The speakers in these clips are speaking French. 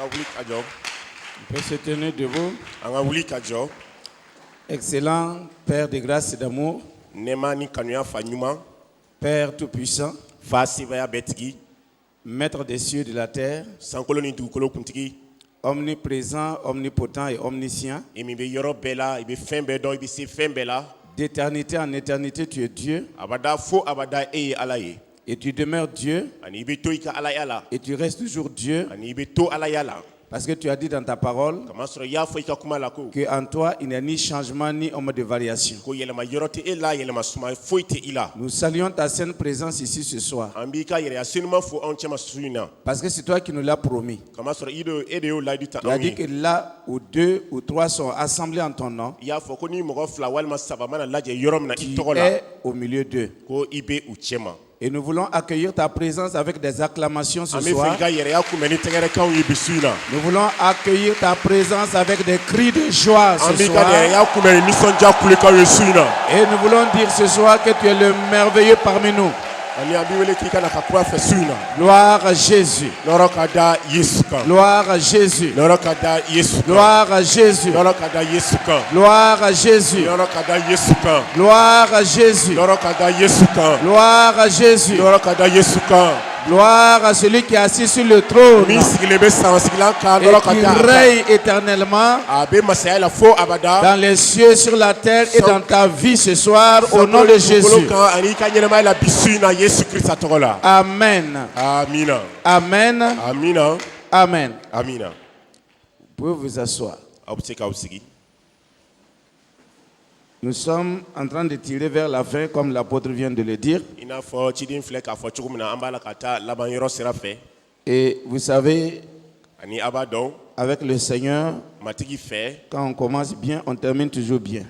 On peut se tenir debout. Excellent Père de grâce et d'amour, Père tout-puissant, Maître des cieux et de la terre, omniprésent, omnipotent et omniscient. D'éternité en éternité, tu es Dieu. Et tu demeures Dieu. Et tu restes toujours Dieu. Parce que tu as dit dans ta parole qu'en toi, il n'y a ni changement ni homme de variation. Nous saluons ta sainte présence ici ce soir. Parce que c'est toi qui nous l'as promis. Tu as dit que là où 2 ou 3 sont assemblés en ton nom, tu es au milieu d'eux. Et nous voulons accueillir ta présence avec des acclamations ce soir. Nous voulons accueillir ta présence avec des cris de joie ce soir. Et nous voulons dire ce soir que tu es le merveilleux parmi nous. Gloire à Jésus. Gloire à Jésus. Gloire à Jésus. Gloire à Jésus. Gloire à Jésus. Gloire à Jésus. Gloire à celui qui est assis sur le trône et qui règne éternellement dans les cieux, sur la terre et dans ta vie ce soir, au nom de Jésus. Amen. Amen. Amen. Amen. Vous pouvez vous asseoir. Nous sommes en train de tirer vers la fin, comme l'apôtre vient de le dire. Et vous savez, avec le Seigneur, quand on commence bien, on termine toujours bien.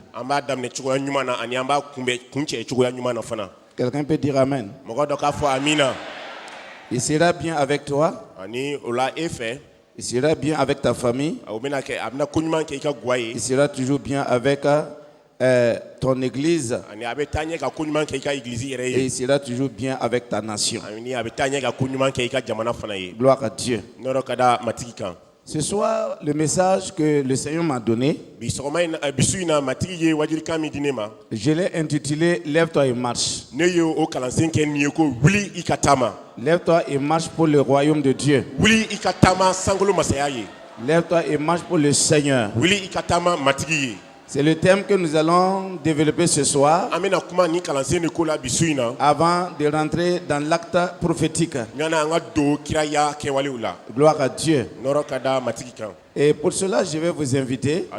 Quelqu'un peut dire Amen. Il sera bien avec toi. Il sera bien avec ta famille. Il sera toujours bien avec ton église. Et il sera toujours bien avec ta nation. Gloire à Dieu. Ce soir, le message que le Seigneur m'a donné, je l'ai intitulé « Lève-toi et marche ». Lève-toi et marche pour le royaume de Dieu. Lève-toi et marche pour le Seigneur. C'est le thème que nous allons développer ce soir avant de rentrer dans l'acte prophétique. Gloire à Dieu. Et pour cela, je vais vous inviter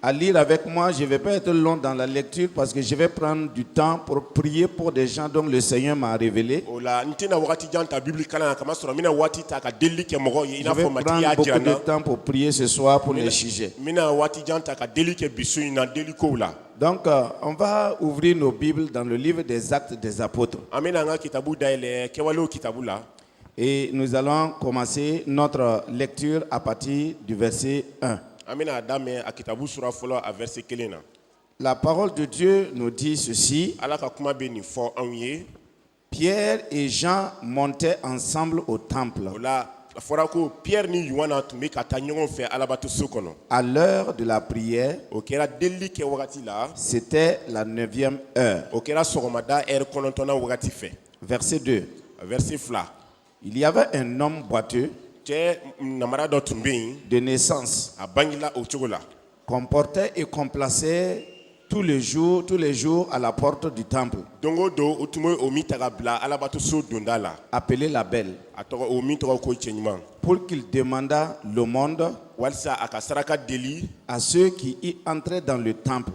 à lire avec moi. Je ne vais pas être long dans la lecture parce que je vais prendre du temps pour prier pour des gens dont le Seigneur m'a révélé. Je vais prendre beaucoup de temps pour prier ce soir pour les sujets. Donc, on va ouvrir nos Bibles dans le livre des Actes des Apôtres. Et nous allons commencer notre lecture à partir du verset 1. La parole de Dieu nous dit ceci. Pierre et Jean montaient ensemble au temple à l'heure de la prière. C'était la 9e heure. Verset 2. Il y avait un homme boiteux de naissance qu'on portait et qu'on plaçait tous les jours à la porte du temple, appelé la Belle, pour qu'il demandât l'aumône à ceux qui y entraient dans le temple.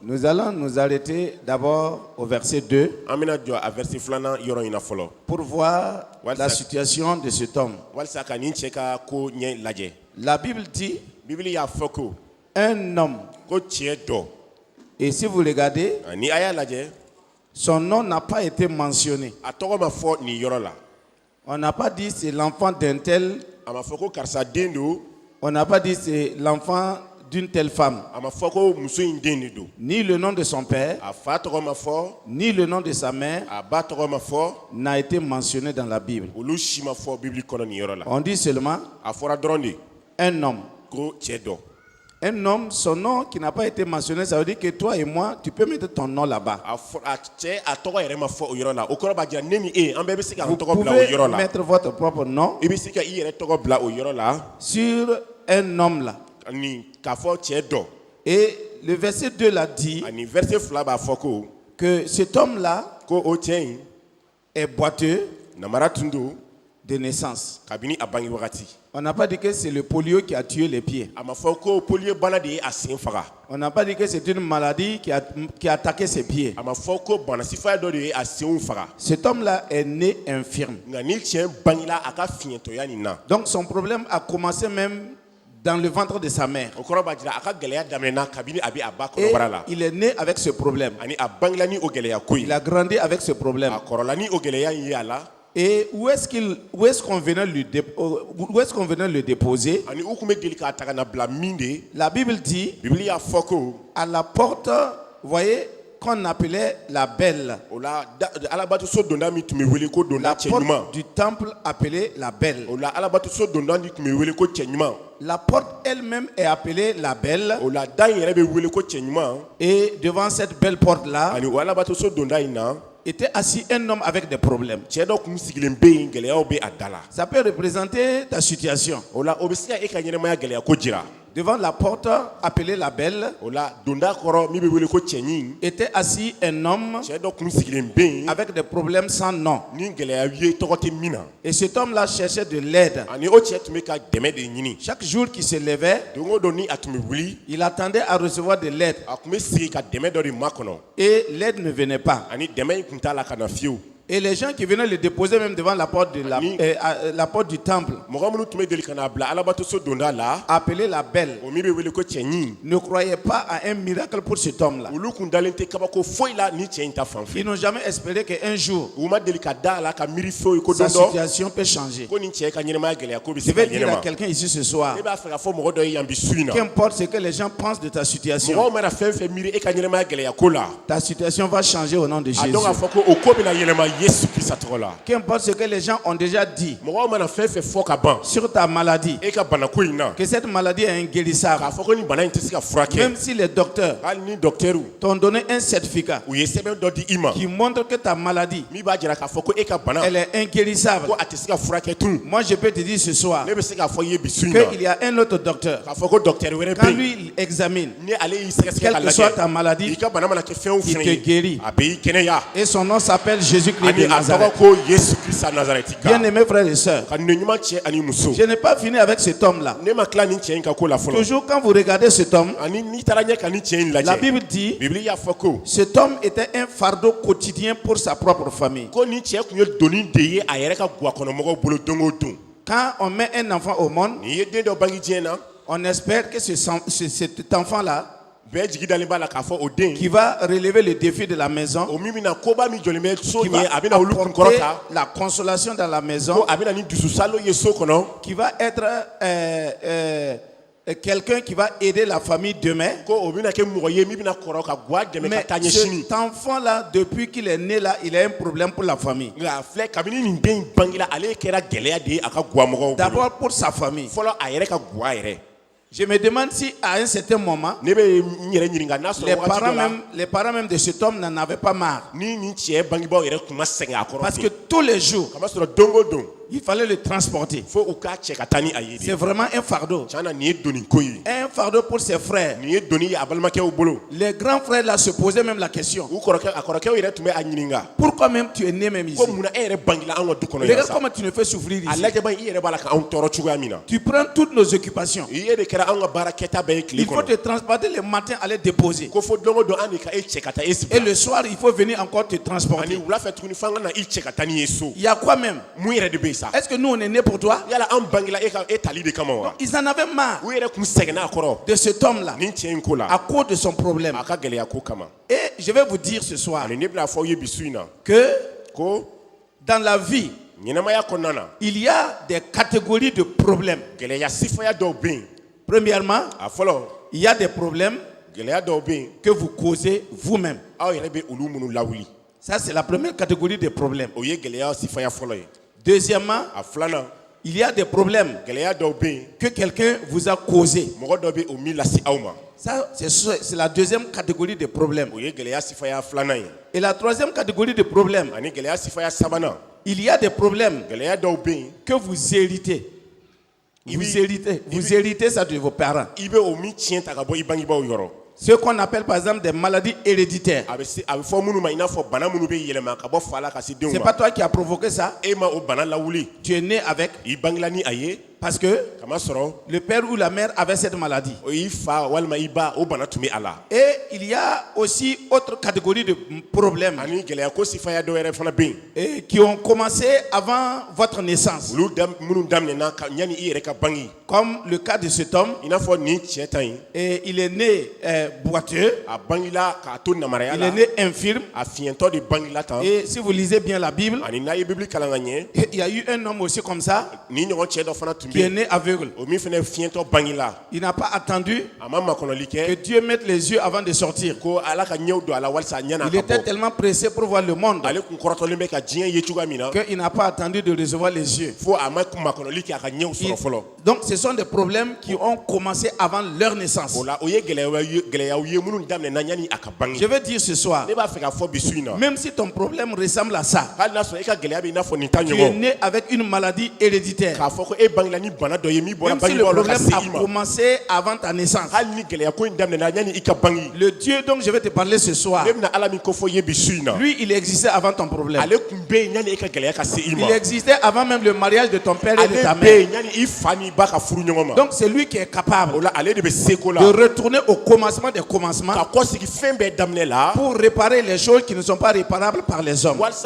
Nous allons nous arrêter d'abord au verset 2 pour voir la situation de cet homme. La Bible dit un homme. Et si vous regardez, son nom n'a pas été mentionné. On n'a pas dit c'est l'enfant d'un tel. On n'a pas dit c'est l'enfant d'une telle femme, ni le nom de son père, ni le nom de sa mère n'a été mentionné dans la Bible. On dit seulement un homme. Un homme, son nom qui n'a pas été mentionné, ça veut dire que toi et moi, tu peux mettre ton nom là-bas. Vous pouvez mettre votre propre nom sur un homme là. Et le verset 2 l'a dit que cet homme-là est boiteux de naissance. On n'a pas dit que c'est le polio qui a tué les pieds. On n'a pas dit que c'est une maladie qui a attaqué ses pieds. Cet homme-là est né infirme. Donc son problème a commencé même dans le ventre de sa mère. Et il est né avec ce problème. Il a grandi avec ce problème. Et où est-ce qu'on venait le déposer? La Bible dit à la porte, vous voyez, qu'on appelait la belle. La porte du temple appelée la belle. La porte elle-même est appelée la belle. Et devant cette belle porte-là, était assis un homme avec des problèmes. Ça peut représenter ta situation. Devant la porte appelée la belle était assis un homme avec des problèmes sans nom. Et cet homme-là cherchait de l'aide. Chaque jour qu'il se levait, il attendait à recevoir de l'aide. Et l'aide ne venait pas. Et les gens qui venaient le déposer même devant la porte, la porte du temple, appelée la belle, ne croyaient pas à un miracle pour cet homme-là. Ils n'ont jamais espéré qu'un jour, sa situation peut changer. Je vais dire à quelqu'un ici ce soir, qu'importe ce que les gens pensent de ta situation, ta situation va changer au nom de Jésus. Qu'importe ce que les gens ont déjà dit sur ta maladie, que cette maladie est inguérissable, même si les docteurs t'ont donné un certificat qui montre que ta maladie elle est inguérissable, moi je peux te dire ce soir qu'il y a un autre docteur, quand lui il examine quelle que soit ta maladie, il te guérit, et son nom s'appelle Jésus-Christ de Nazareth. Bien aimés frères et sœurs, je n'ai pas fini avec cet homme-là. Toujours quand vous regardez cet homme, la Bible dit cet homme était un fardeau quotidien pour sa propre famille. Quand on met un enfant au monde, on espère que cet enfant-là qui va relever le défi de la maison, qui va apporter la consolation dans la maison, qui va être quelqu'un qui va aider la famille demain. Mais cet enfant-là, depuis qu'il est né là, il a un problème pour la famille. D'abord pour sa famille. Je me demande si à un certain moment, les parents même de cet homme n'en avaient pas marre. Parce que tous les jours, il fallait le transporter. C'est vraiment un fardeau. Un fardeau pour ses frères. Les grands frères là se posaient même la question. Pourquoi même tu es né même ici? Regarde comment tu nous fais souffrir ici. Tu prends toutes nos occupations. Il faut te transporter le matin, aller déposer. Et le soir, il faut venir encore te transporter. Il y a quoi même? Est-ce que nous on est nés pour toi? Donc, ils en avaient marre de cet homme-là à cause de son problème. Et je vais vous dire ce soir que dans la vie, il y a des catégories de problèmes. Premièrement, il y a des problèmes que vous causez vous-même. Ça, c'est la première catégorie des problèmes. Deuxièmement, il y a des problèmes que quelqu'un vous a causés. Ça, c'est la deuxième catégorie des problèmes. Et la troisième catégorie de problèmes, il y a des problèmes que vous héritez. Vous héritez ça de vos parents. Ce qu'on appelle par exemple des maladies héréditaires. C'est pas toi qui as provoqué ça. Tu es né avec. Parce que le père ou la mère avait cette maladie. Et il y a aussi autre catégorie de problèmes qui ont commencé avant votre naissance. Comme le cas de cet homme. Et il est né boiteux. Il est né infirme. Et si vous lisez bien la Bible, il y a eu un homme aussi comme ça qui est né aveugle. Il n'a pas attendu que Dieu mette les yeux avant de sortir. Il était tellement pressé pour voir le monde qu'il n'a pas attendu de recevoir les yeux. Donc ce sont des problèmes qui ont commencé avant leur naissance. Je veux dire ce soir, même si ton problème ressemble à ça, tu es né avec une maladie héréditaire. Même si le problème a commencé avant ta naissance, le Dieu dont je vais te parler ce soir, lui, il existait avant ton problème. Il existait avant même le mariage de ton père et de ta mère. Donc c'est lui qui est capable de retourner au commencement des commencements pour réparer les choses qui ne sont pas réparables par les hommes. Est-ce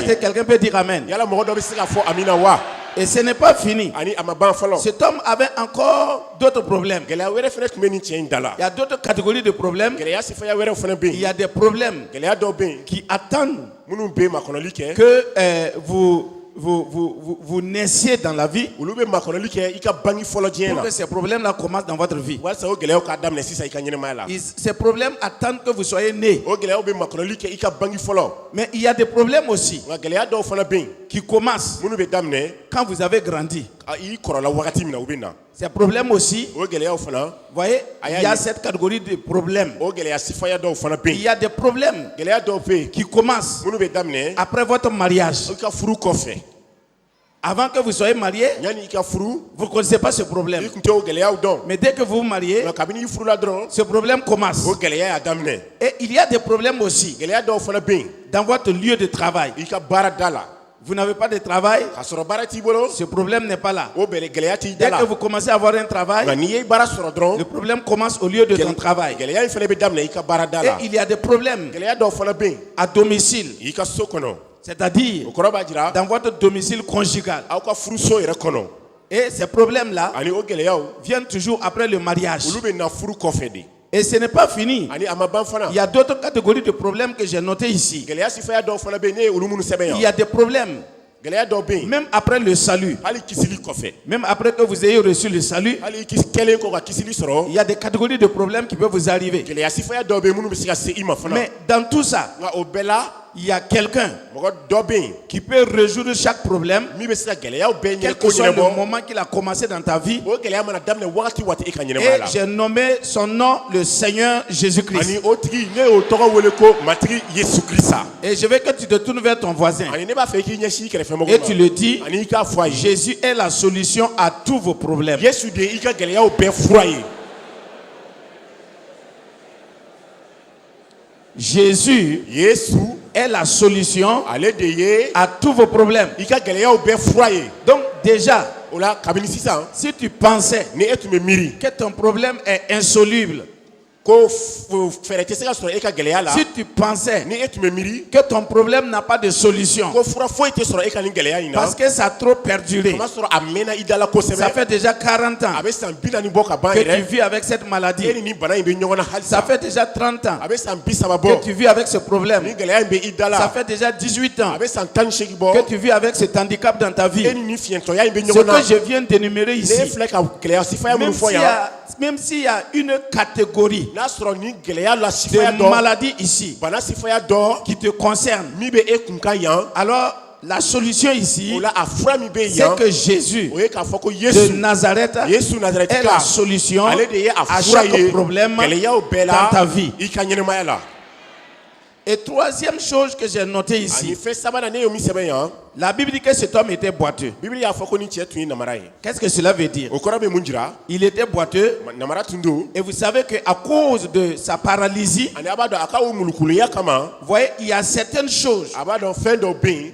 que quelqu'un peut dire Amen? Et ce n'est pas fini. Cet homme avait encore d'autres problèmes. Il y a d'autres catégories de problèmes. Il y a des problèmes qui attendent que vous naissiez dans la vie pour que ces problèmes-là commencent dans votre vie. Ces problèmes attendent que vous soyez nés. Mais il y a des problèmes aussi qui commencent quand vous avez grandi. Ces problèmes aussi, vous voyez, il y a cette catégorie de problèmes. Il y a des problèmes qui commencent après votre mariage. Avant que vous soyez marié, vous ne connaissez pas ce problème. Mais dès que vous vous mariez, ce problème commence. Et il y a des problèmes aussi dans votre lieu de travail. Vous n'avez pas de travail, ce problème n'est pas là. Dès que vous commencez à avoir un travail, le problème commence au lieu de ton travail. Et il y a des problèmes à domicile. C'est-à-dire dans votre domicile conjugal. Et ces problèmes-là viennent toujours après le mariage. Et ce n'est pas fini. Il y a d'autres catégories de problèmes que j'ai notés ici. Il y a des problèmes même après le salut. Même après que vous ayez reçu le salut, il y a des catégories de problèmes qui peuvent vous arriver. Mais dans tout ça, il y a quelqu'un qui peut résoudre chaque problème, quel que soit le moment qu'il a commencé dans ta vie. Et j'ai nommé son nom le Seigneur Jésus-Christ. Et je veux que tu te tournes vers ton voisin et tu le dis, Jésus est la solution à tous vos problèmes. Jésus est la solution à tous vos problèmes. Donc déjà, si tu pensais que ton problème est insoluble, Si tu pensais que ton problème n'a pas de solution, parce que ça a trop perduré, ça fait déjà 40 ans que tu vis avec cette maladie, ça fait déjà 30 ans que tu vis avec ce problème, ça fait déjà 18 ans que tu vis avec cet handicap dans ta vie. Ce que je viens d'énumérer ici, même s'il y a une catégorie de maladies ici qui te concerne, alors la solution ici, c'est que Jésus de Nazareth est la solution à chaque problème dans ta vie. Et troisième chose que j'ai noté ici, la Bible dit que cet homme était boiteux. Qu'est-ce que cela veut dire? Il était boiteux. Et vous savez qu'à cause de sa paralysie, voyez, il y a certaines choses,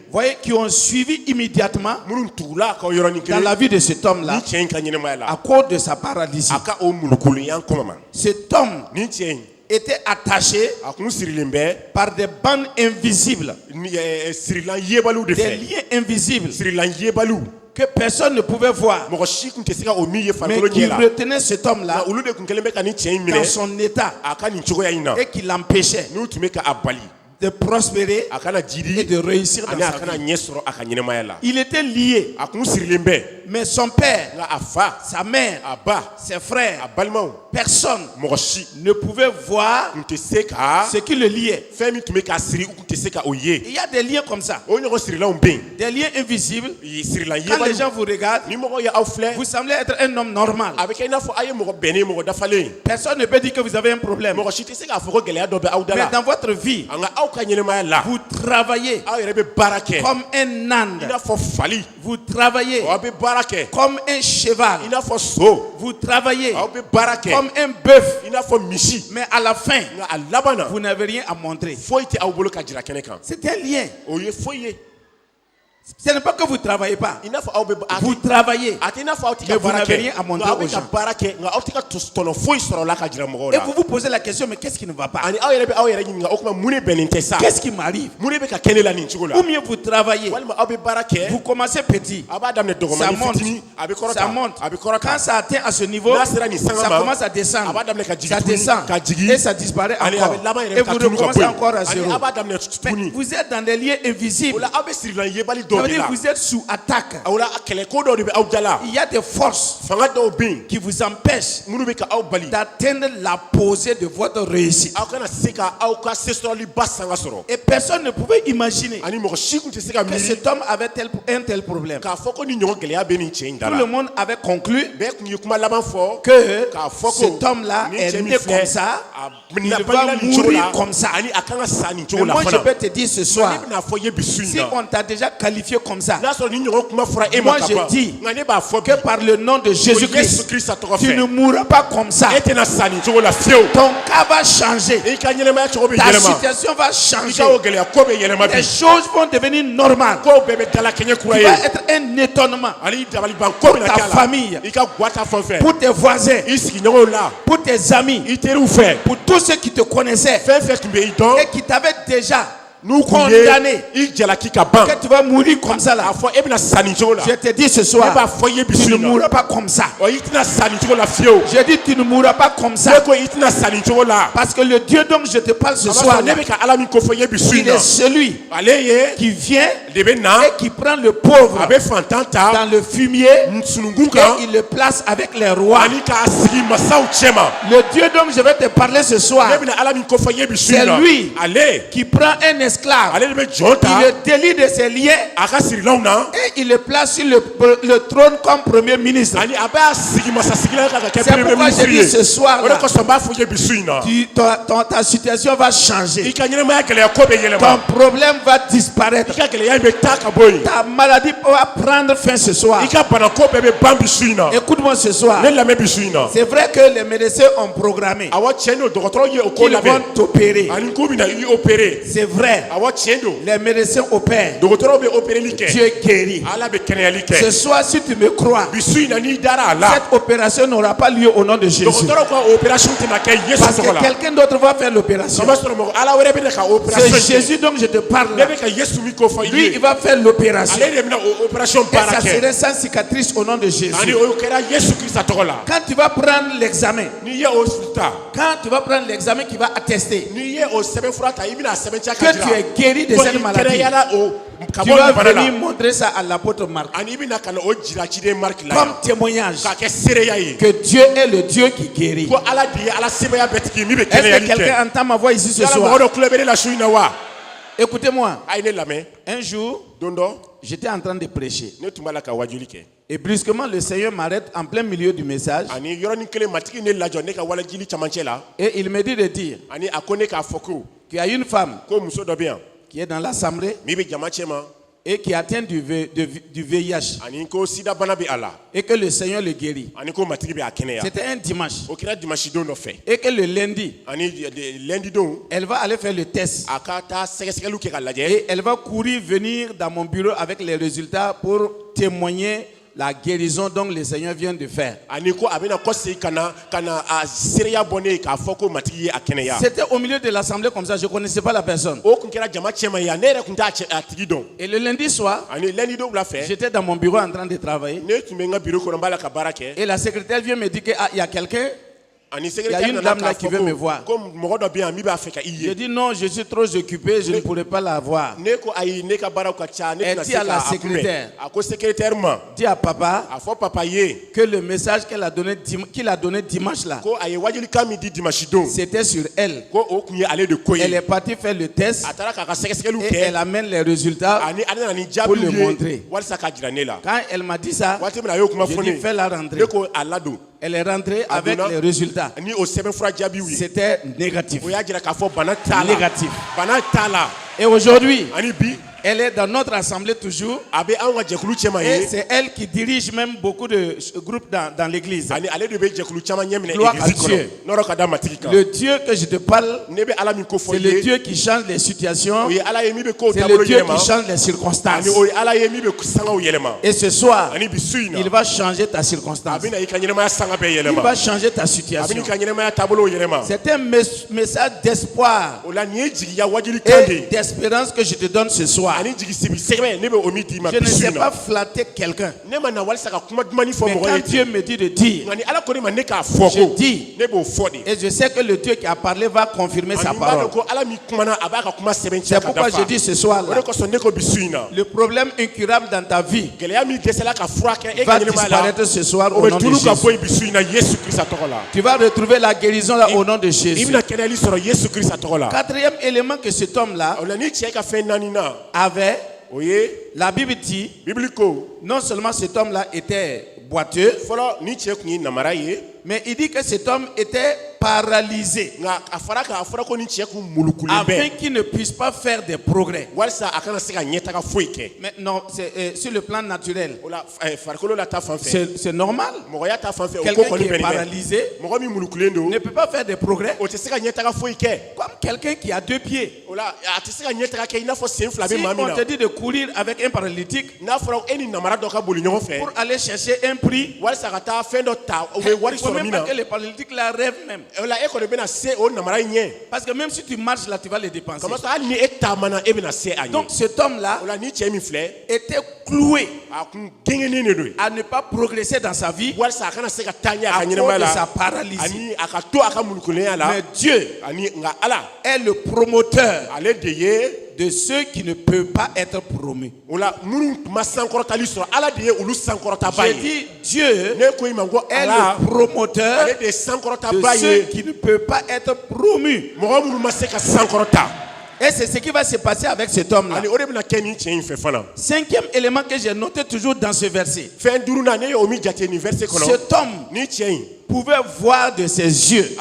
voyez, qui ont suivi immédiatement dans la vie de cet homme-là à cause de sa paralysie. Cet homme était attaché par des bandes invisibles, des liens invisibles que personne ne pouvait voir, mais qui retenait cet homme-là dans son état et qui l'empêchait de prospérer et de réussir dans sa vie. Il était lié, mais son père, sa mère, ses frères, personne ne pouvait voir ce qui le liait. Il y a des liens comme ça, des liens invisibles. Quand les gens vous regardent, vous semblez être un homme normal. Personne ne peut dire que vous avez un problème. Mais dans votre vie, vous travaillez comme un âne. Vous travaillez comme un cheval. Vous travaillez comme un bœuf. Mais à la fin, vous n'avez rien à montrer. C'est un lien. Ce n'est pas que vous ne travaillez pas. Vous travaillez, mais vous n'avez rien à montrer aux gens. Et vous vous posez la question, mais qu'est-ce qui ne va pas? Qu'est-ce qui m'arrive? Ou mieux vous travaillez, vous commencez petit, ça monte. Quand ça atteint à ce niveau, ça commence à descendre. Ça descend et ça disparaît encore. Et vous recommencez encore à zéro. Mais vous êtes dans des liens invisibles. Vous êtes sous attaque. Il y a des forces qui vous empêchent d'atteindre la posée de votre réussite. Et personne ne pouvait imaginer que cet homme avait un tel problème. Tout le monde avait conclu que cet homme-là est né comme ça, il va mourir comme ça. Mais moi je peux te dire ce soir, si on t'a déjà qualifié comme ça, moi je dis que par le nom de Jésus-Christ, tu ne mourras pas comme ça. Ton cas va changer, ta situation va changer, les choses vont devenir normales. Tu vas être un étonnement pour ta famille, pour tes voisins, pour tes amis, pour tous ceux qui te connaissaient et qui t'avaient déjà condamné que tu vas mourir comme ça là. Je te dis ce soir, tu ne mourras pas comme ça. Je dis tu ne mourras pas comme ça. Parce que le Dieu dont je te parle ce soir là, il est celui qui vient et qui prend le pauvre dans le fumier et il le place avec les rois. Le Dieu dont je vais te parler ce soir, c'est lui qui prend un esclave, il le délie de ses liens et il le place sur le trône comme premier ministre. C'est pourquoi je dis ce soir là, ta situation va changer, ton problème va disparaître, ta maladie va prendre fin ce soir. Écoute-moi ce soir, c'est vrai que les médecins ont programmé qu'ils vont t'opérer, c'est vrai. vrai. Les médecins opèrent. Tu es guéri. Ce soir, si tu me crois, cette opération n'aura pas lieu au nom de Jésus. Parce que quelqu'un d'autre va faire l'opération. C'est Jésus dont je te parle. Lui, il va faire l'opération. Et ça serait sans cicatrice au nom de Jésus. Quand tu vas prendre l'examen, qui va attester que tu es guéri de cette maladie, tu vas venir montrer ça à l'apôtre Marc comme témoignage que Dieu est le Dieu qui guérit. Est-ce que quelqu'un entend ma voix ici ce soir? Écoutez-moi. Un jour, j'étais en train de prêcher. Et brusquement, le Seigneur m'arrête en plein milieu du message. Et il me dit de dire qu'il y a une femme qui est dans l'assemblée et qui atteint du VIH. Et que le Seigneur le guérit. C'était un dimanche. Et que le lundi, elle va aller faire le test. Et elle va courir venir dans mon bureau avec les résultats pour témoigner la guérison dont le Seigneur vient de faire. C'était au milieu de l'assemblée comme ça, je ne connaissais pas la personne. Et le lundi soir, j'étais dans mon bureau en train de travailler. Et la secrétaire vient me dire qu'il y a quelqu'un. Il y a une dame là qui veut me voir. Je dis non, je suis trop occupé, je ne pourrai pas la voir. Elle dit à la secrétaire, dis à papa que le message qu'il a donné dimanche là, c'était sur elle. Elle est partie faire le test et elle amène les résultats pour le montrer. Quand elle m'a dit ça, je dis fais-la rentrer. Elle est rentrée avec les résultats. C'était négatif. Négatif. Et aujourd'hui, elle est dans notre assemblée toujours. Et c'est elle qui dirige même beaucoup de groupes dans l'église. Gloire à Dieu. Le Dieu que je te parle, c'est le Dieu qui change les situations. C'est le Dieu qui change les circonstances. Et ce soir, il va changer ta circonstance. Il va changer ta situation. C'est un message d'espoir et d'espérance que je te donne ce soir. Je ne sais pas flatter quelqu'un. Mais quand Dieu me dit de dire, je dis. Et je sais que le Dieu qui a parlé va confirmer sa parole. C'est pourquoi je dis ce soir là, le problème incurable dans ta vie va disparaître ce soir au nom de Jésus. Tu vas retrouver la guérison là au nom de Jésus. Quatrième élément que cet homme là avait, la Bible dit, non seulement cet homme là était boiteux, mais il dit que cet homme était paralysé afin qu'il ne puisse pas faire des progrès. Mais non, c'est sur le plan naturel. C'est normal. Quelqu'un qui est paralysé ne peut pas faire des progrès. Comme quelqu'un qui a 2 pieds. Si on te dit de courir avec un paralytique pour aller chercher un prix, il faut même pas que le paralytique la rêve même. Parce que même si tu marches là, tu vas les dépenser. Donc cet homme-là était cloué à ne pas progresser dans sa vie à cause de sa paralysie. Mais Dieu est le promoteur de ceux qui ne peuvent pas être promus. Je dis Dieu est le promoteur de ceux qui ne peuvent pas être promus. Et c'est ce qui va se passer avec cet homme-là. 5e élément que j'ai noté toujours dans ce verset. Cet homme pouvait voir de ses yeux.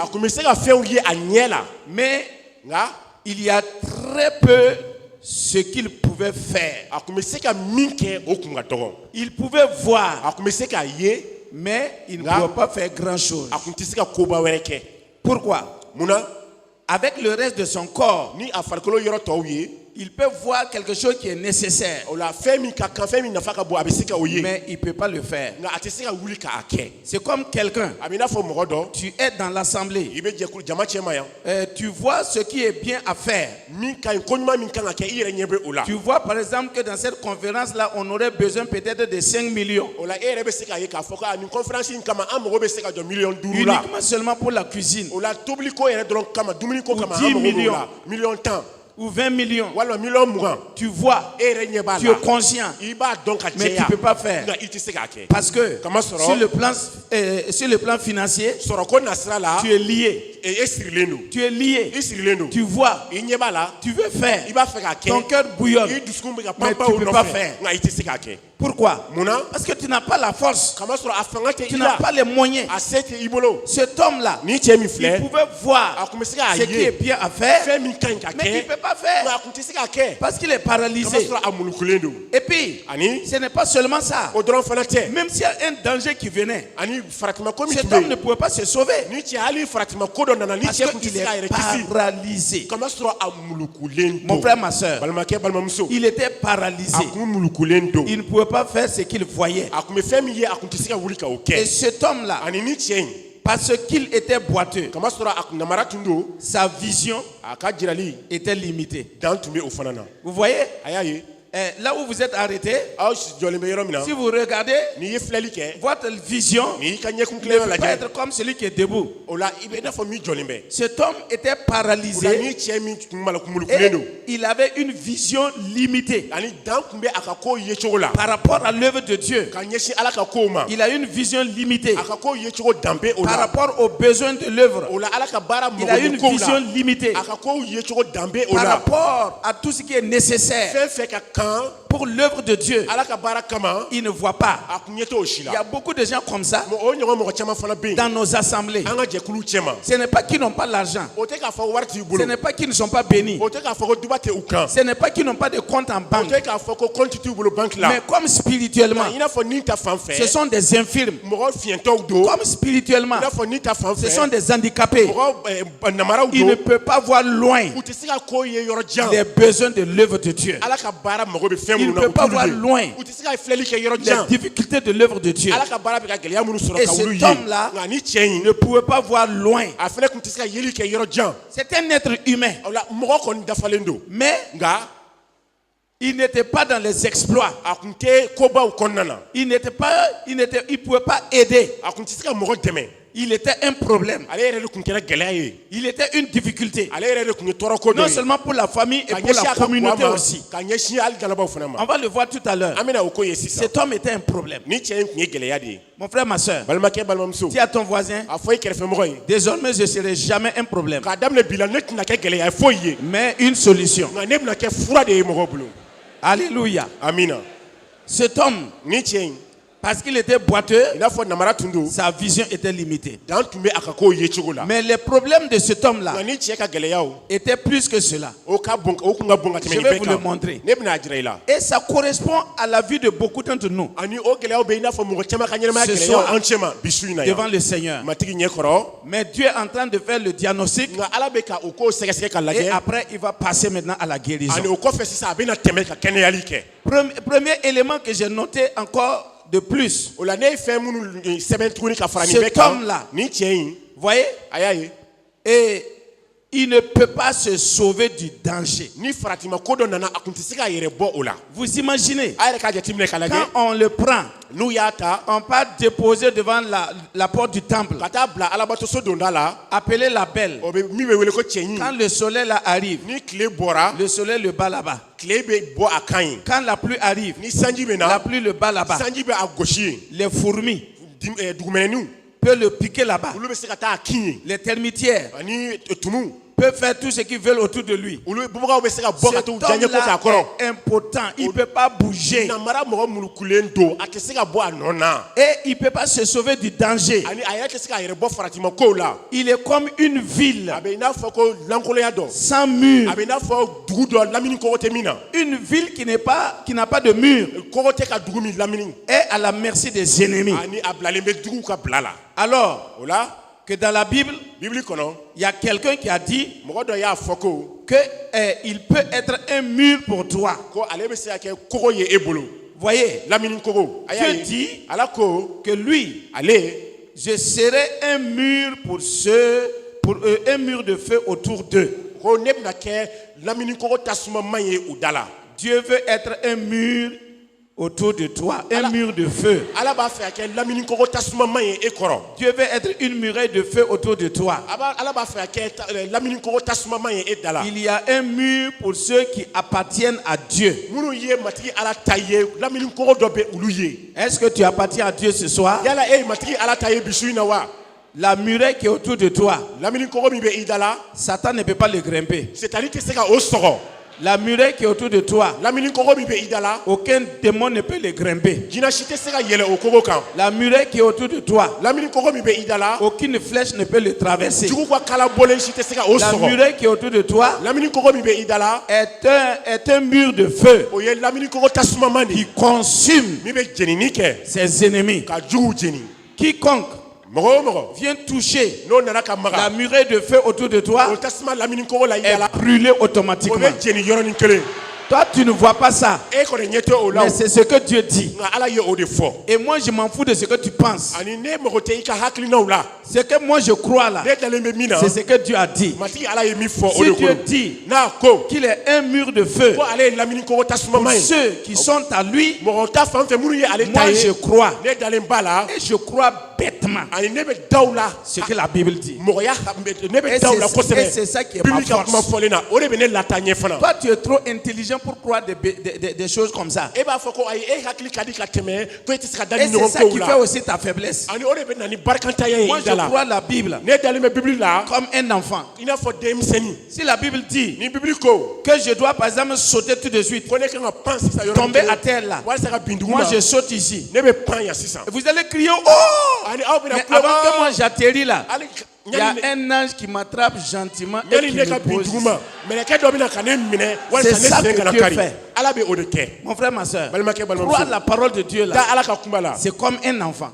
Mais il y a très peu ce qu'il pouvait faire. Il pouvait voir, mais il ne pouvait pas faire grand-chose. Pourquoi? Avec le reste de son corps, Il peut voir quelque chose qui est nécessaire. Mais il ne peut pas le faire. C'est comme quelqu'un. Tu es dans l'assemblée. Tu vois ce qui est bien à faire. Tu vois par exemple que dans cette conférence-là, on aurait besoin peut-être de 5 millions. Uniquement seulement pour la cuisine. Ou 10 millions. Ou 20 millions. Tu vois, tu es conscient, mais tu ne peux pas faire. Parce que sur le plan financier, tu es lié. Tu es lié. Tu vois, tu veux faire. Ton cœur bouillonne, mais tu ne peux pas faire. Pourquoi? Parce que tu n'as pas la force. Tu n'as pas les moyens. Cet homme-là, il pouvait voir ce qui est bien à faire, mais il ne peut pas faire parce qu'il est paralysé. Et puis, ce n'est pas seulement ça. Même s'il y a un danger qui venait, cet homme ne pouvait pas se sauver parce qu'il est paralysé. Mon frère, ma soeur, il était paralysé. Il ne pouvait pas faire ce qu'il voyait. Et cet homme-là, parce qu'il était boiteux, sa vision était limitée. Vous voyez? Là où vous êtes arrêté, si vous regardez, votre vision ne peut pas être comme celui qui est debout. Cet homme était paralysé et il avait une vision limitée par rapport à l'œuvre de Dieu. Il a une vision limitée par rapport aux besoins de l'œuvre. Il a une vision limitée par rapport à tout ce qui est nécessaire pour l'œuvre de Dieu. Il ne voit pas. Il y a beaucoup de gens comme ça dans nos assemblées. Ce n'est pas qu'ils n'ont pas l'argent. Ce n'est pas qu'ils ne sont pas bénis. Ce n'est pas qu'ils n'ont pas de compte en banque. Mais comme spirituellement, ce sont des infirmes. Comme spirituellement, ce sont des handicapés. Ils ne peuvent pas voir loin les besoins de l'œuvre de Dieu. Il ne peut pas voir loin les difficultés de l'œuvre de Dieu. Et cet homme-là ne pouvait pas voir loin. C'est un être humain. Mais il n'était pas dans les exploits. Il ne pouvait pas aider. Il était un problème. Il était une difficulté. Non seulement pour la famille et pour la communauté aussi. On va le voir tout à l'heure. Cet homme était un problème. Mon frère, ma soeur, dis à ton voisin, désormais je ne serai jamais un problème, mais une solution. Alléluia. Cet homme, parce qu'il était boiteux, sa vision était limitée. Mais les problèmes de cet homme-là étaient plus que cela. Je vais vous le montrer. Et ça correspond à la vie de beaucoup d'entre nous. Ce soir, devant le Seigneur. Mais Dieu est en train de faire le diagnostic. Et après, il va passer maintenant à la guérison. Premier élément que j'ai noté encore de plus, cet homme-là, voyez, et il ne peut pas se sauver du danger. Vous imaginez, quand on le prend, on part déposer devant la porte du temple, appeler la belle. Quand le soleil là arrive, le soleil le bat là-bas. Quand la pluie arrive, la pluie le bat là-bas. Les fourmis peuvent le piquer là-bas. Les termitières peuvent faire tout ce qu'ils veulent autour de lui. Cet homme-là est impotent. Il ne peut pas bouger. Et il ne peut pas se sauver du danger. Il est comme une ville sans mur. Une ville qui n'a pas de mur est à la merci des ennemis. Alors, que dans la Bible, il y a quelqu'un qui a dit qu'il peut être un mur pour toi. Voyez, Dieu dit que lui, je serai un mur pour ceux, un mur de feu autour d'eux. Dieu veut être un mur autour de toi, un mur de feu. Dieu veut être une muraille de feu autour de toi. Il y a un mur pour ceux qui appartiennent à Dieu. Est-ce que tu appartiens à Dieu ce soir? La muraille qui est autour de toi, Satan ne peut pas le grimper. La muraille qui est autour de toi, aucun démon ne peut le grimper. La muraille qui est autour de toi, aucune flèche ne peut le traverser. La muraille qui est autour de toi est un mur de feu qui consume ses ennemis. Quiconque vient toucher la muraille de feu autour de toi est brûlé automatiquement. Toi, tu ne vois pas ça. Mais c'est ce que Dieu dit. Et moi, je m'en fous de ce que tu penses. Ce que moi, je crois là, c'est ce que Dieu a dit. Si Dieu dit qu'il est un mur de feu pour ceux qui sont à lui, moi, je crois. Et je crois bêtement ce que la Bible dit. Et c'est ça qui est ma force. Toi, tu es trop intelligent pour croire des choses comme ça. Et c'est ça qui fait aussi ta faiblesse. Moi, je crois la Bible comme un enfant. Si la Bible dit que je dois par exemple sauter tout de suite, tomber à terre là, moi je saute ici. Vous allez crier oh! Mais avant que moi j'atterris là, il y a un ange qui m'attrape gentiment et qui me pose. C'est ça que Dieu fait. Mon frère, ma soeur, croire la parole de Dieu là, c'est comme un enfant.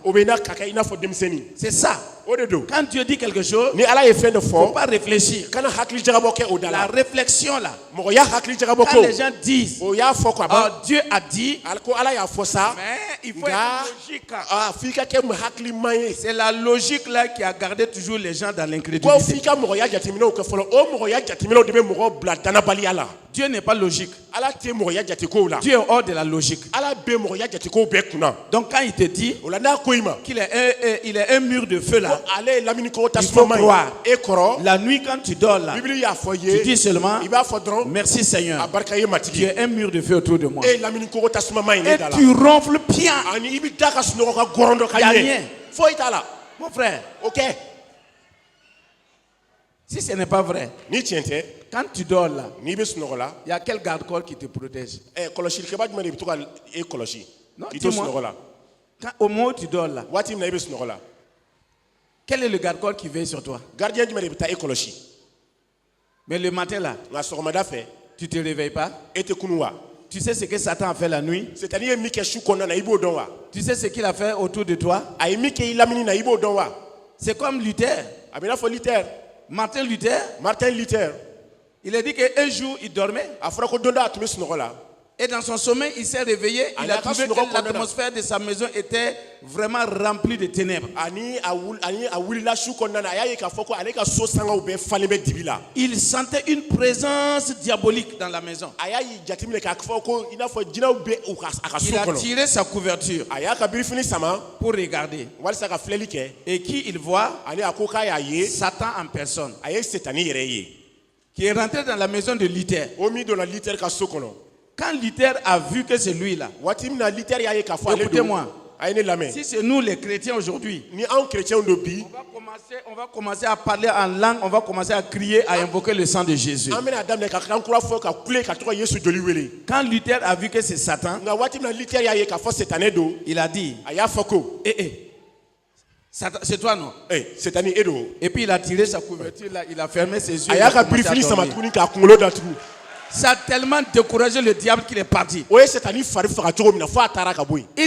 C'est ça. Quand Dieu dit quelque chose, il ne faut pas réfléchir. La réflexion là, quand les gens disent oh, Dieu a dit, mais il faut être logique. C'est la logique là qui a gardé toujours les gens dans l'incrédulité. Dieu n'est pas logique. Dieu est hors de la logique. Donc quand il te dit qu'il est un mur de feu là, il faut croire. La nuit quand tu dors là, tu dis seulement merci Seigneur. Tu es un mur de feu autour de moi. Et tu ronfles bien. Il n'y a rien. Mon frère, si ce n'est pas vrai, quand tu dors là, il y a quel garde-corps qui te protège? Non, dis-moi, au moment où tu dors là, quel est le garde-corps qui veille sur toi? Mais le matin là, tu ne te réveilles pas? Tu sais ce que Satan a fait la nuit? Tu sais ce qu'il a fait autour de toi? C'est comme Luther. Martin Luther. Il a dit qu'un jour il dormait. Et dans son sommeil, il s'est réveillé. Il a trouvé que l'atmosphère de sa maison était vraiment remplie de ténèbres. Il sentait une présence diabolique dans la maison. Il a tiré sa couverture pour regarder. Et qui il voit? Satan en personne. Qui est rentré dans la maison de Luther. Quand Luther a vu que c'est lui là, écoutez-moi, si c'est nous les chrétiens aujourd'hui, on va commencer à parler en langue, on va commencer à crier, à invoquer le sang de Jésus. Quand Luther a vu que c'est Satan, il a dit, c'est toi non? Et puis il a tiré sa couverture là, il a fermé ses yeux. Ça a tellement découragé le diable qu'il est parti. Il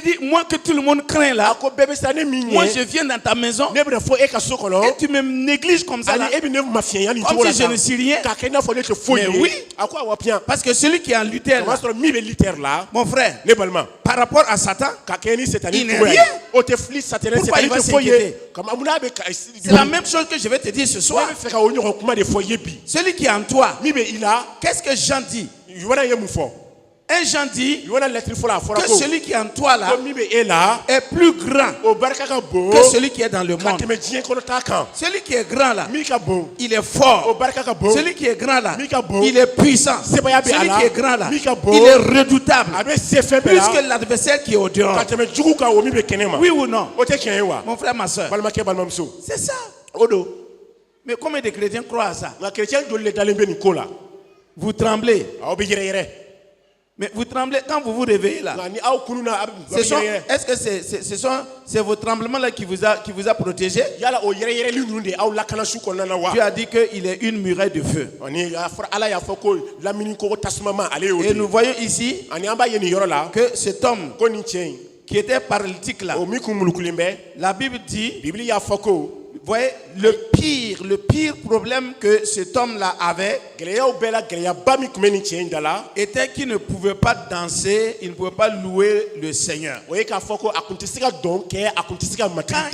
dit, moi que tout le monde craint là, moi je viens dans ta maison et tu me négliges comme ça là, comme si je ne suis rien. Mais oui, parce que celui qui est en Luther là, mon frère, par rapport à Satan, il n'est rien. Pourquoi il va s'inquiéter? C'est la même chose que je vais te dire ce soir. Celui qui est en toi, qu'est-ce que Jean dit? Un Jean dit que celui qui est en toi là est plus grand que celui qui est dans le monde. Celui qui est grand là, il est fort. Celui qui est grand là, il est puissant. Celui qui est grand là, il est redoutable. Plus que l'adversaire qui est au dehors. Oui ou non? Mon frère, ma soeur. C'est ça. Mais combien de chrétiens croient à ça? Vous tremblez. Mais vous tremblez quand vous vous réveillez là. Est-ce que c'est vos tremblements là qui vous a protégé? Dieu a dit qu'il est une muraille de feu. Et nous voyons ici que cet homme qui était paralytique là, la Bible dit, vous voyez, le pire problème que cet homme-là avait était qu'il ne pouvait pas danser, il ne pouvait pas louer le Seigneur. Quand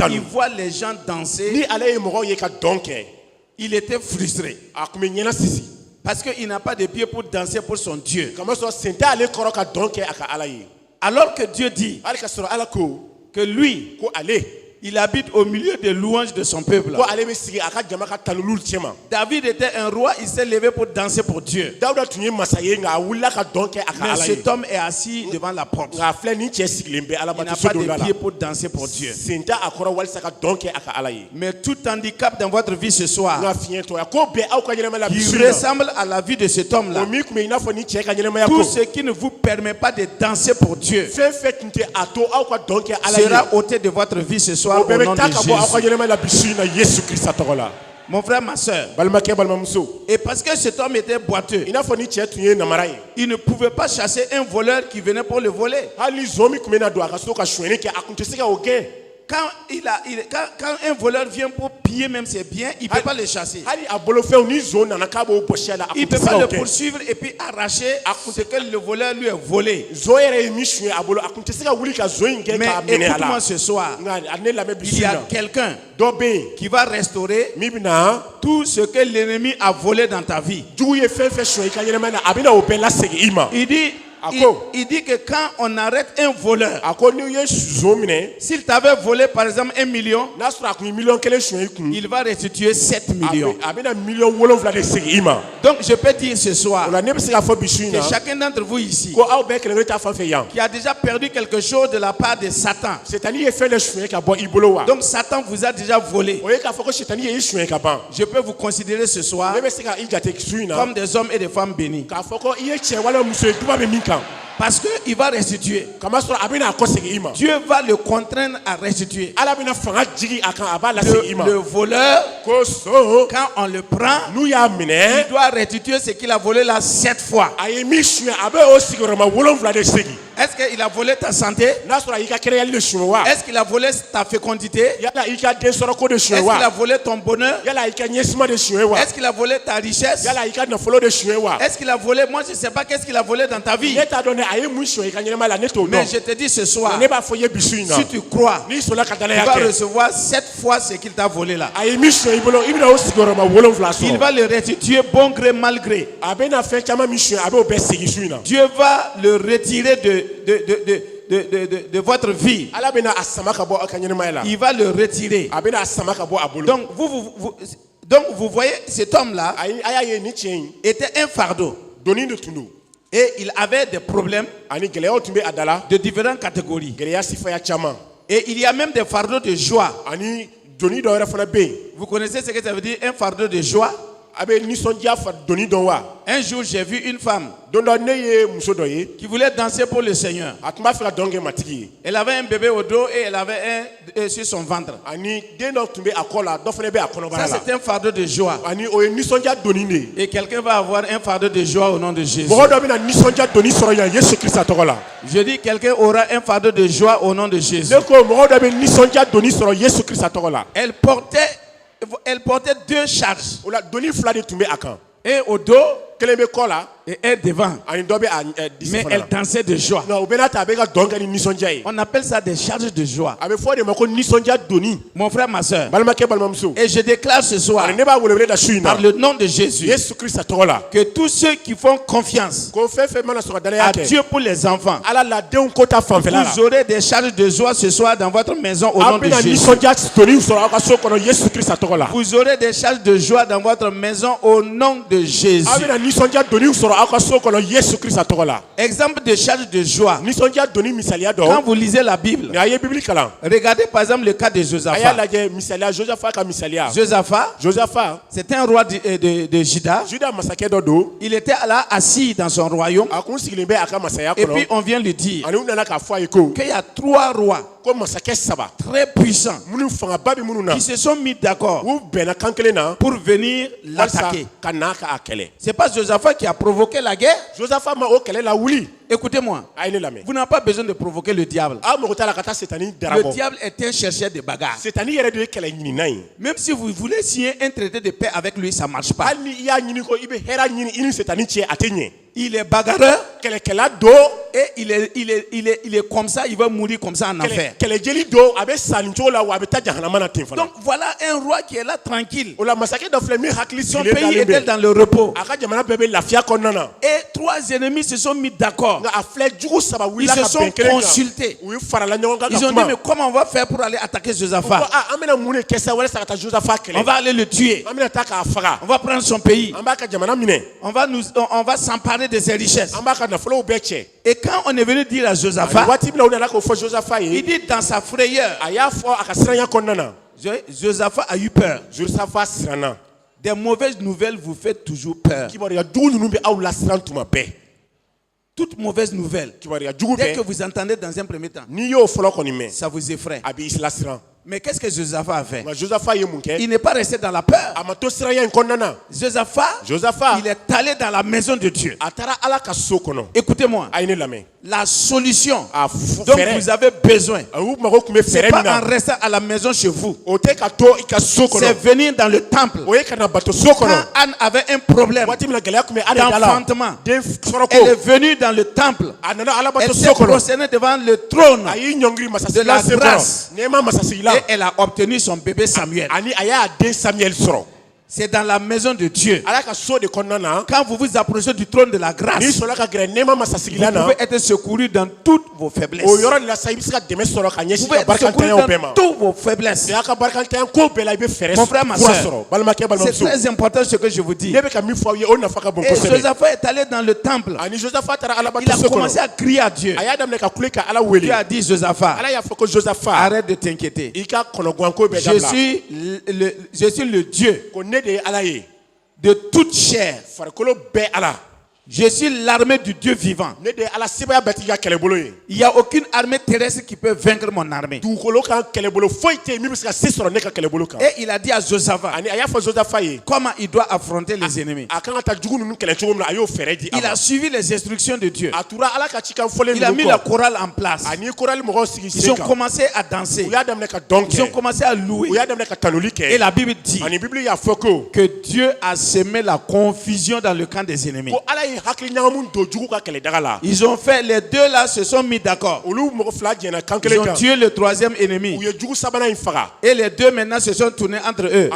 il voit les gens danser, il était frustré. Parce qu'il n'a pas de pied pour danser pour son Dieu. Alors que Dieu dit que lui, il habite au milieu des louanges de son peuple. David était un roi, il s'est levé pour danser pour Dieu. Mais cet homme est assis devant la porte. Il n'a pas de pied pour danser pour Dieu. Mais tout handicap dans votre vie ce soir, qui ressemble à la vie de cet homme-là, tout ce qui ne vous permet pas de danser pour Dieu sera ôté de votre vie ce soir. Au nom de Jésus. Mon frère, ma soeur. Et parce que cet homme était boiteux, il ne pouvait pas chasser un voleur qui venait pour le voler. Quand un voleur vient pour piller même ses biens, il ne peut pas le chasser. Il ne peut pas le poursuivre et puis arracher ce que le voleur lui a volé. Mais écoute-moi ce soir, il y a quelqu'un qui va restaurer tout ce que l'ennemi a volé dans ta vie. Il dit que quand on arrête un voleur, s'il t'avait volé par exemple 1 million, il va restituer 7 millions. Donc je peux dire ce soir que chacun d'entre vous ici qui a déjà perdu quelque chose de la part de Satan, donc Satan vous a déjà volé, je peux vous considérer ce soir comme des hommes et des femmes bénis. Parce qu'il va restituer. Dieu va le contraindre à restituer. Le voleur, quand on le prend, il doit restituer ce qu'il a volé là 7 fois. Est-ce qu'il a volé ta santé? Est-ce qu'il a volé ta fécondité? Est-ce qu'il a volé ton bonheur? Est-ce qu'il a volé ta richesse? Est-ce qu'il a volé? Moi je ne sais pas qu'est-ce qu'il a volé dans ta vie. Mais je te dis ce soir, si tu crois, tu vas recevoir 7 fois ce qu'il t'a volé là. Il va le restituer bon gré mal gré. Dieu va le retirer de votre vie. Il va le retirer. Donc vous voyez, cet homme là était un fardeau. Et il avait des problèmes de différentes catégories. Et il y a même des fardeaux de joie. Vous connaissez ce que ça veut dire, un fardeau de joie? Un Un jour, j'ai vu une femme qui voulait danser pour le Seigneur. Elle avait un bébé au dos et elle avait un sur son ventre. Ça, c'est un fardeau de joie. Et quelqu'un va avoir un fardeau de joie au nom de Jésus. Je dis quelqu'un aura un fardeau de joie au nom de Jésus. Elle portait deux charges. Et au dos et elle devant. Mais elle dansait de joie. On appelle ça des charges de joie. Mon frère, ma soeur. Et je déclare ce soir, par le nom de Jésus, que tous ceux qui font confiance à Dieu pour les enfants, vous aurez des charges de joie ce soir dans votre maison au nom de Jésus. Vous aurez des charges de joie dans votre maison au nom de Jésus. Exemple de charge de joie. Quand vous lisez la Bible, regardez par exemple le cas de Josaphat. Josaphat, c'était un roi de Juda. Il était là assis dans son royaume. Et puis on vient lui dire qu'il y a 3 rois très puissants qui se sont mis d'accord pour venir l'attaquer. C'est pas Josaphat qui a provoqué la guerre. Écoutez-moi, vous n'avez pas besoin de provoquer le diable. Le diable est un chercheur de bagarre. Même si vous voulez signer un traité de paix avec lui, ça ne marche pas. Il est bagarreur et il est comme ça, il va mourir comme ça en enfer. Donc voilà un roi qui est là tranquille. Son pays était dans le repos. Et 3 ennemis se sont mis d'accord. Ils se sont consultés. Ils ont dit mais comment on va faire pour aller attaquer Josaphat? On va aller le tuer. On va prendre son pays. On va s'emparer de ses richesses. Et quand on est venu dire à Josaphat, il dit dans sa frayeur, Josaphat a eu peur. Des mauvaises nouvelles vous faites toujours peur. Toute mauvaise nouvelle, dès que vous entendez dans un premier temps, ça vous effraie. Mais qu'est-ce que Josaphat a fait? Il n'est pas resté dans la peur. Josaphat, il est allé dans la maison de Dieu. Écoutez-moi. La solution dont vous avez besoin, ce n'est pas en restant à la maison chez vous. C'est venir dans le temple. Quand Anne avait un problème d'enfantement, elle est venue dans le temple. Elle s'est prosternée devant le trône de la grâce. Et elle a obtenu son bébé Samuel. C'est dans la maison de Dieu. Quand vous vous approchez du trône de la grâce, vous pouvez être secouru dans toutes vos faiblesses. Vous pouvez être secouru dans toutes vos faiblesses. Mon frère, ma soeur, c'est très important ce que je vous dis. Et Josaphat est allé dans le temple. Il a commencé à crier à Dieu. Dieu a dit Josaphat, arrête de t'inquiéter. Je suis le Dieu de toute chair. Je suis l'armée du Dieu vivant. Il n'y a aucune armée terrestre qui peut vaincre mon armée. Et il a dit à Josaphat comment il doit affronter les ennemis. Il a suivi les instructions de Dieu. Il a mis la chorale en place. Ils ont commencé à danser. Ils ont commencé à louer. Et la Bible dit que Dieu a semé la confusion dans le camp des ennemis. Ils ont fait, les deux là se sont mis d'accord. Ils ont tué le 3e ennemi. Et les deux maintenant se sont tournés entre eux.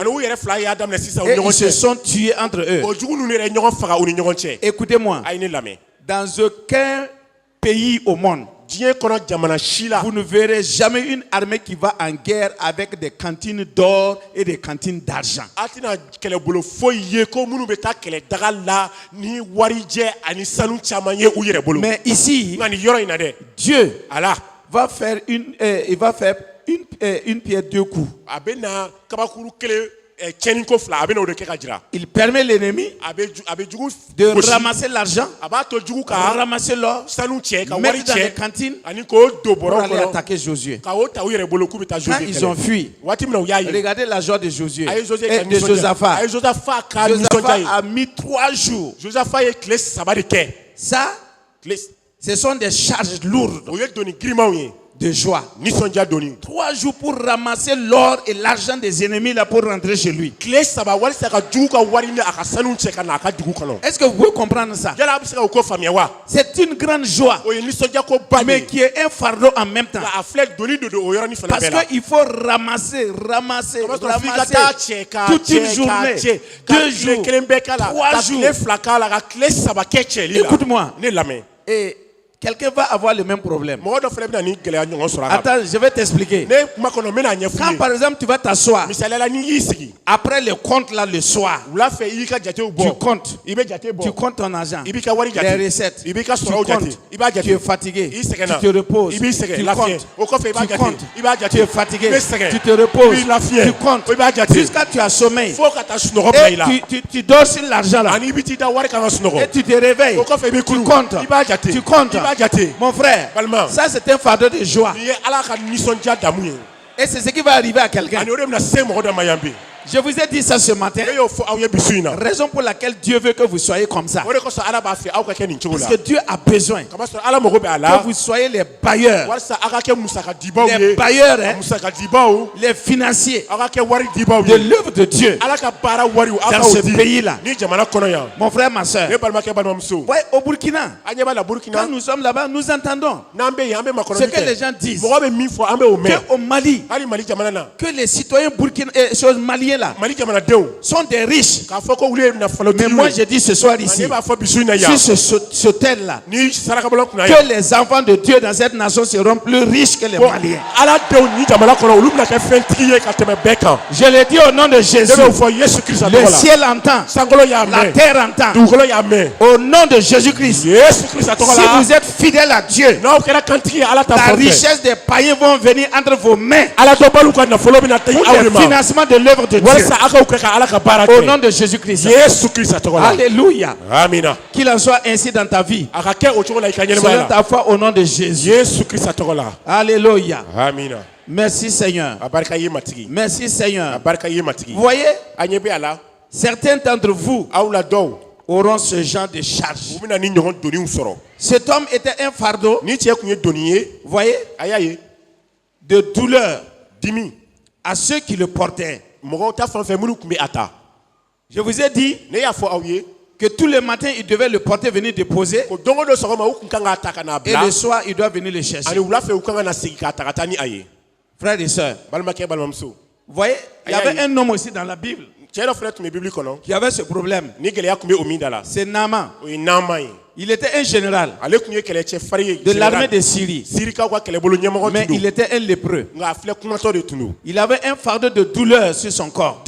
Et ils se sont tués entre eux. Écoutez-moi. Dans aucun pays au monde, vous ne verrez jamais une armée qui va en guerre avec des cantines d'or et des cantines d'argent. Mais ici, Dieu va faire une pierre 2 coups. Il permet l'ennemi de ramasser l'argent, ramasser l'or, mettre dans les cantines pour aller attaquer Josué. Quand ils ont fui, regardez la joie de Josué et de Josaphat. Josaphat a mis 3 jours. Ça, ce sont des charges lourdes de joie. 3 jours pour ramasser l'or et l'argent des ennemis là pour rentrer chez lui. Est-ce que vous pouvez comprendre ça? C'est une grande joie, mais qui est un fardeau en même temps. Parce qu'il faut ramasser toute une journée, 2 jours, 3 jours. Écoute-moi. Et quelqu'un va avoir le même problème. Attends, je vais t'expliquer. Quand par exemple tu vas t'asseoir, après le compte là le soir, tu comptes ton argent, les recettes, tu comptes, tu es fatigué, tu te reposes, tu comptes, tu es fatigué, tu te reposes, tu comptes, jusqu'à tu as sommeil, et tu dors sur l'argent là, et tu te réveilles, tu comptes. Mon frère, ça c'est un fardeau de joie. Et c'est ce qui va arriver à quelqu'un. Je vous ai dit ça ce matin. Raison pour laquelle Dieu veut que vous soyez comme ça. Parce que Dieu a besoin que vous soyez les bailleurs. Les bailleurs, les financiers de l'œuvre de Dieu dans ce pays-là. Mon frère, ma soeur. Ouais, au Burkina, quand nous sommes là-bas, nous entendons ce que les gens disent. Qu'au Mali, que les citoyens maliens là sont des riches. Mais moi je dis ce soir ici, sur ce tel là, que les enfants de Dieu dans cette nation seront plus riches que les Maliens. Je le dis au nom de Jésus. Le ciel entend, la terre entend. Au nom de Jésus-Christ. Si vous êtes fidèle à Dieu, la richesse des païens vont venir entre vos mains pour le financement de l'œuvre de Dieu. Au nom de Jésus-Christ. Alléluia. Qu'il en soit ainsi dans ta vie. Selon ta foi au nom de Jésus. Alléluia. Merci Seigneur. Merci Seigneur. Vous voyez, certains d'entre vous auront ce genre de charge. Cet homme était un fardeau, vous voyez, de douleur à ceux qui le portaient. Je vous ai dit que tous les matins il devait le porter, venir déposer, et le soir il doit venir le chercher. Frères et sœurs, vous voyez, il y avait un homme aussi dans la Bible qui avait ce problème. C'est Naaman. Il était un général de l'armée de Syrie, mais il était un lépreux. Il avait un fardeau de douleur sur son corps.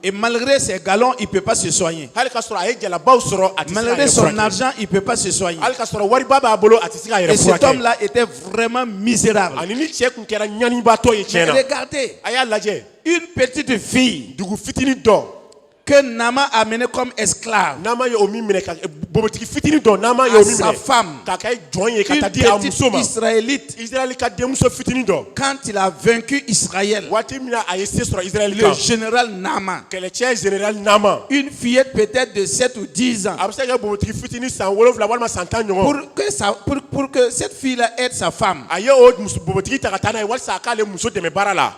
Et malgré ses galons, il ne peut pas se soigner. Malgré son argent, il ne peut pas se soigner. Et cet homme-là était vraiment misérable. Mais regardez, une petite fille que Naaman a mené comme esclave à sa femme, une petite israélite, quand il a vaincu Israël, le général Naaman, une fillette peut-être de 7 ou 10 ans, pour que cette fille-là aide sa femme.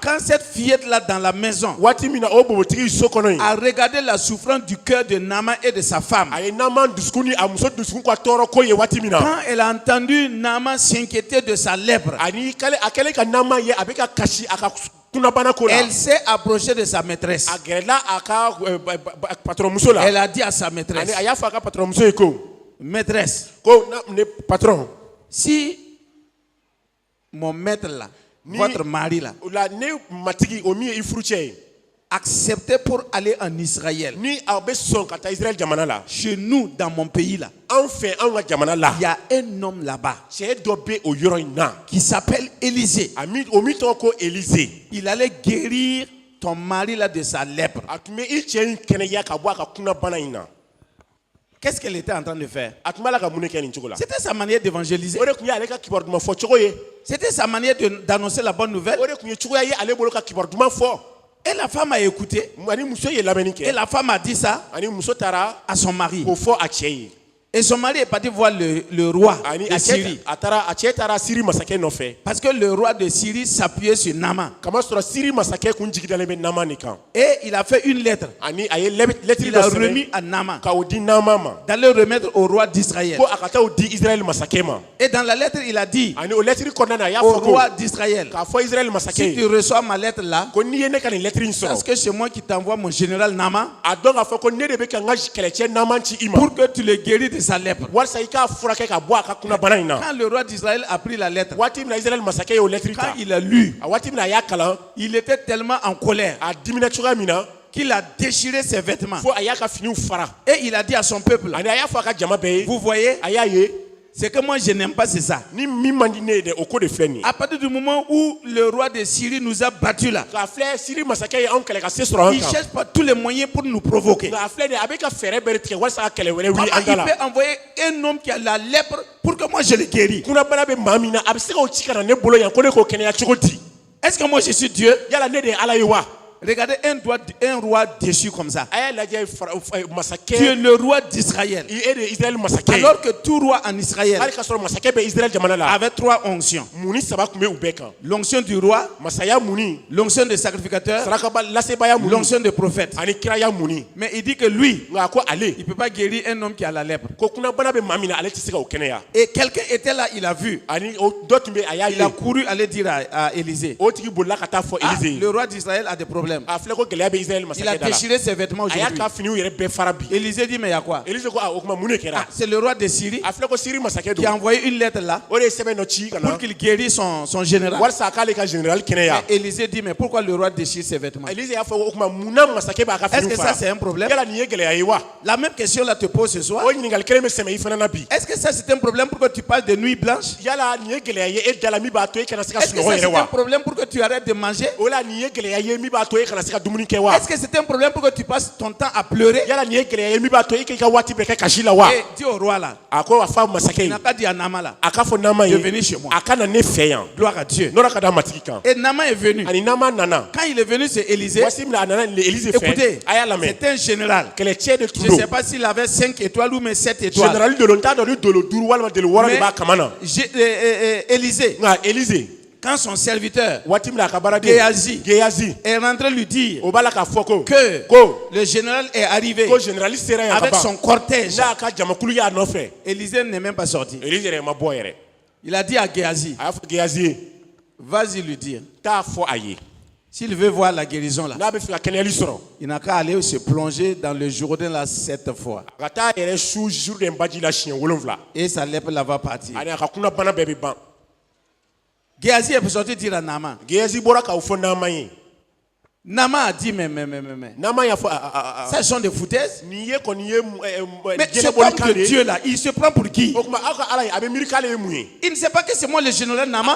Quand cette fillette-là dans la maison a regardé la souffrance du cœur de Naaman et de sa femme, quand elle a entendu Naaman s'inquiéter de sa lèpre, elle s'est approchée de sa maîtresse. Elle a dit à sa maîtresse, maîtresse, si mon maître là, votre mari là, accepté pour aller en Israël, chez nous dans mon pays là, il y a un homme là-bas qui s'appelle Élisée. Il allait guérir ton mari là de sa lèpre. Qu'est-ce qu'elle était en train de faire? C'était sa manière d'évangéliser. C'était sa manière d'annoncer la bonne nouvelle. Et la femme a écouté. Et la femme a dit ça à son mari. Et son mari est parti voir le roi de Syrie. Parce que le roi de Syrie s'appuyait sur Naaman. Et il a fait une lettre. Il a remis à Naaman d'aller remettre au roi d'Israël. Et dans la lettre, il a dit au roi d'Israël, si tu reçois ma lettre là, parce que c'est moi qui t'envoie mon général Naaman pour que tu le guérisses de sa lèpre. Quand le roi d'Israël a pris la lettre, quand il a lu, il était tellement en colère qu'il a déchiré ses vêtements. Et il a dit à son peuple, vous voyez, ce que moi je n'aime pas, c'est ça. À partir du moment où le roi de Syrie nous a battus là, il cherche pas tous les moyens pour nous provoquer. Comment il peut envoyer un homme qui a la lèpre pour que moi je le guéris? Est-ce que moi je suis Dieu? Regardez un roi déchu comme ça. Tu es le roi d'Israël. Alors que tout roi en Israël avait 3 onctions. L'onction du roi, l'onction des sacrificateurs, l'onction des prophètes. Mais il dit que lui, il ne peut pas guérir un homme qui a la lèpre. Et quelqu'un était là, il a vu. Il a couru aller dire à Élisée, le roi d'Israël a des problèmes. Il a déchiré ses vêtements aujourd'hui. Élisée dit, mais il y a quoi? C'est le roi de Syrie qui a envoyé une lettre là pour qu'il guérisse son général. Et Élisée dit, mais pourquoi le roi déchire ses vêtements? Est-ce que ça c'est un problème? La même question là te pose ce soir. Est-ce que ça c'est un problème pour que tu parles de nuit blanche? Est-ce que ça c'est un problème pour que tu arrêtes de manger? Est-ce que c'est un problème pour que tu passes ton temps à pleurer? Et dis au roi là, il n'a pas dit à Naaman là, de venir chez moi. Gloire à Dieu. Et Naaman est venu. Quand il est venu, c'est Élisée. Écoutez, c'est un général. Je ne sais pas s'il avait 5 étoiles ou 7 étoiles. Élisée, quand son serviteur Géhazi est rentré lui dire que le général est arrivé avec son cortège, Élisée n'est même pas sorti. Il a dit à Géhazi, vas-y lui dire, s'il veut voir la guérison là, il n'a qu'à aller se plonger dans le Jourdain là 7 fois. Et sa lèpre là va partir. Géhazi est sorti dire à Naaman. Naaman a dit, mais ça sont des foutaises. Mais ce homme de Dieu là, il se prend pour qui? Il ne sait pas que c'est moi le général Naaman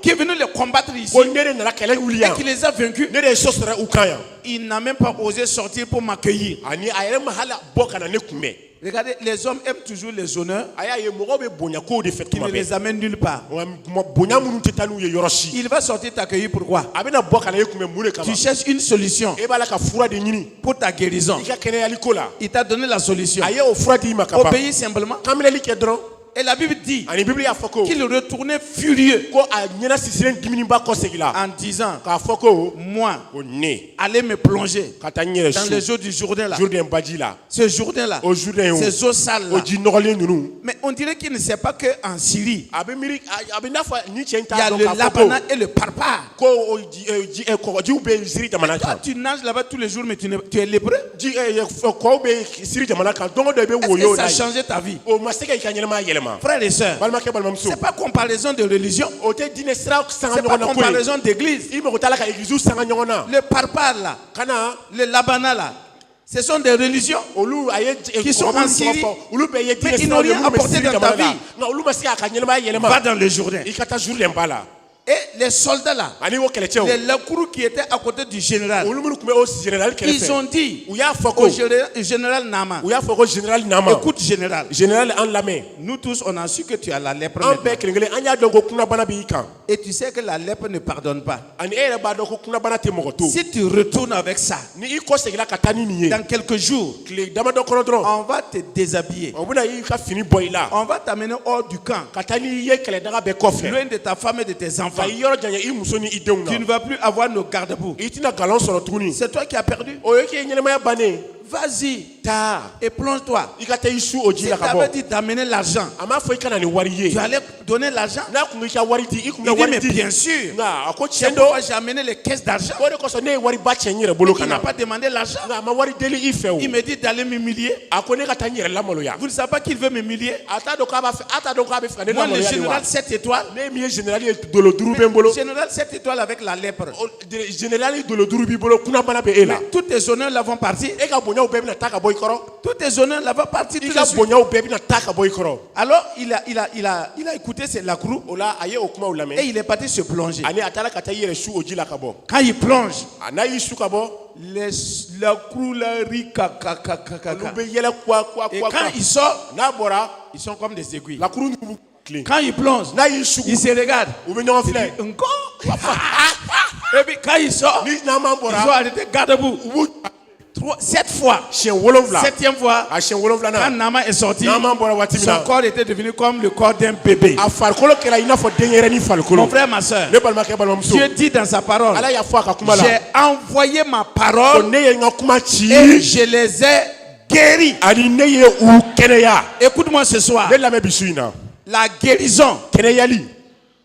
qui est venu les combattre ici et qui les a vaincus. Il n'a même pas osé sortir pour m'accueillir. Regardez, les hommes aiment toujours les honneurs qui ne les amènent nulle part. Il va sortir t'accueillir pourquoi? Tu cherches une solution pour ta guérison. Il t'a donné la solution. Obéis simplement. Et la Bible dit qu'il retournait furieux en disant, moi, allez me plonger dans les eaux du Jourdain là. Ce Jourdain là, ces eaux sales là. Mais on dirait qu'il ne sait pas qu'en Syrie, il y a le Labana et le Parpar. Toi, tu nages là-bas tous les jours, mais tu es lépreux. Est-ce que ça a changé ta vie? Frères et sœurs, ce n'est pas comparaison de religion. Ce n'est pas comparaison d'église. Le Parpar là, le Labana là, ce sont des religions qui sont en Syrie, mais ils n'ont rien apporté dans ta vie. Va dans le Jourdain. Et les soldats là, les Lakourou qui étaient à côté du général, ils ont dit au général Nama, écoute général, nous tous on a su que tu as la lèpre maintenant. Et tu sais que la lèpre ne pardonne pas. Si tu retournes avec ça, dans quelques jours, on va te déshabiller. On va t'amener hors du camp, loin de ta femme et de tes enfants. Tu ne vas plus avoir nos garde-boue. C'est toi qui as perdu. Vas-y et plonge-toi. Si tu avais dit d'amener l'argent, tu allais donner l'argent. Il dit mais bien sûr. C'est pourquoi j'ai amené les caisses d'argent. Il n'a pas demandé l'argent. Il me dit d'aller m'humilier. Vous ne savez pas qu'il veut m'humilier. Moi le général 7 étoiles. Le général 7 étoiles avec la lèpre. Tous tes honneurs l'avons parti. Tous tes honneurs là-bas partir tout de suite. Alors il a écouté c'est la crue et il est parti se plonger. Quand il plonge, la crue la rit et quand il sort, ils sont comme des aiguilles. Quand il plonge, il se regarde. Et puis quand il sort, ils ont arrêté garde-boue. 7 fois. 7e fois, quand Nama est sorti, son corps était devenu comme le corps d'un bébé. Mon frère, ma soeur, Dieu dit dans sa parole, j'ai envoyé ma parole et je les ai guéris. Écoute-moi ce soir. La guérison,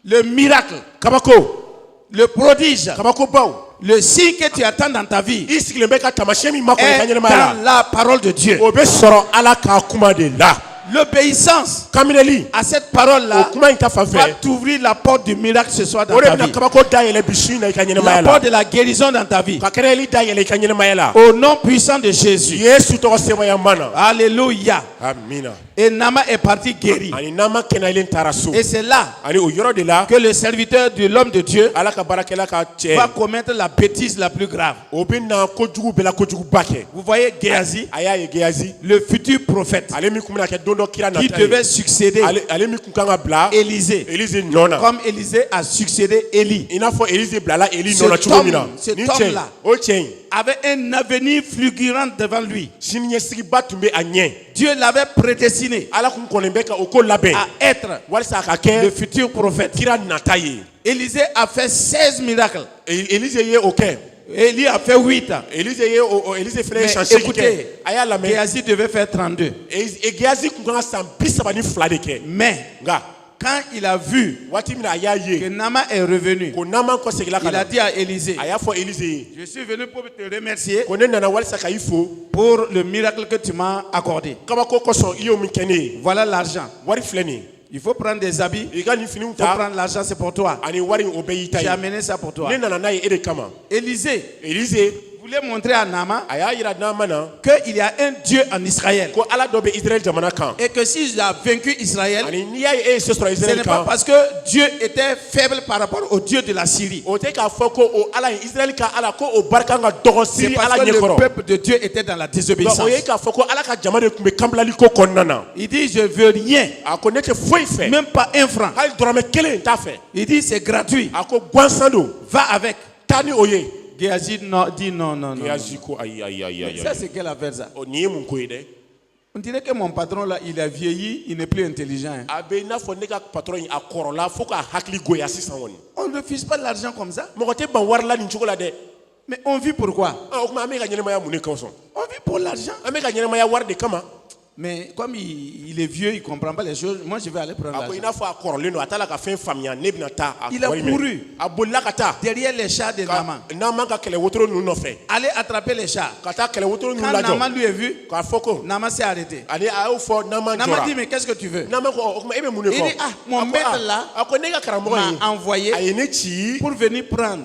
le miracle, le prodige, le signe que tu attends dans ta vie est dans la parole de Dieu. L'obéissance à cette parole-là va t'ouvrir la porte du miracle ce soir dans ta vie. La porte de la guérison dans ta vie. Au nom puissant de Jésus. Alléluia. Et Nama est parti guéri. Et c'est là que le serviteur de l'homme de Dieu va commettre la bêtise la plus grave. Vous voyez Géasi, le futur prophète qui devait succéder Élisée, comme Élisée a succédé Élie. Cet homme-là avait un avenir fulgurant devant lui. Dieu l'avait prédestiné à être le futur prophète. Élisée a fait 16 miracles. Élie a fait 8 ans. Mais écoutez, Géasi devait faire 32. Mais quand il a vu que Nama est revenu, il a dit à Élisée, je suis venu pour te remercier pour le miracle que tu m'as accordé. Voilà l'argent. Il faut prendre des habits. Il faut prendre l'argent, c'est pour toi. J'ai amené ça pour toi. Élisée voulait montrer à Nama qu'il y a un Dieu en Israël. Et que s'il a vaincu Israël, ce n'est pas parce que Dieu était faible par rapport au Dieu de la Syrie. C'est parce que le peuple de Dieu était dans la désobéissance. Il dit, je veux rien. Même pas un franc. Il dit, c'est gratuit. Va avec. Géasi dit non. Ça, c'est quelle affaire ça? On dirait que mon patron là, il a vieilli, il n'est plus intelligent. On ne refuse pas l'argent comme ça. Mais on vit pourquoi? On vit pour l'argent. Mais comme il est vieux, il ne comprend pas les choses. Moi, je vais aller prendre l'argent. Il a couru derrière les chars de Nama. Allez attraper les chars. Quand Nama lui a vu, Nama s'est arrêté. Nama dit, mais qu'est-ce que tu veux? Il dit, mon maître là m'a envoyé pour venir prendre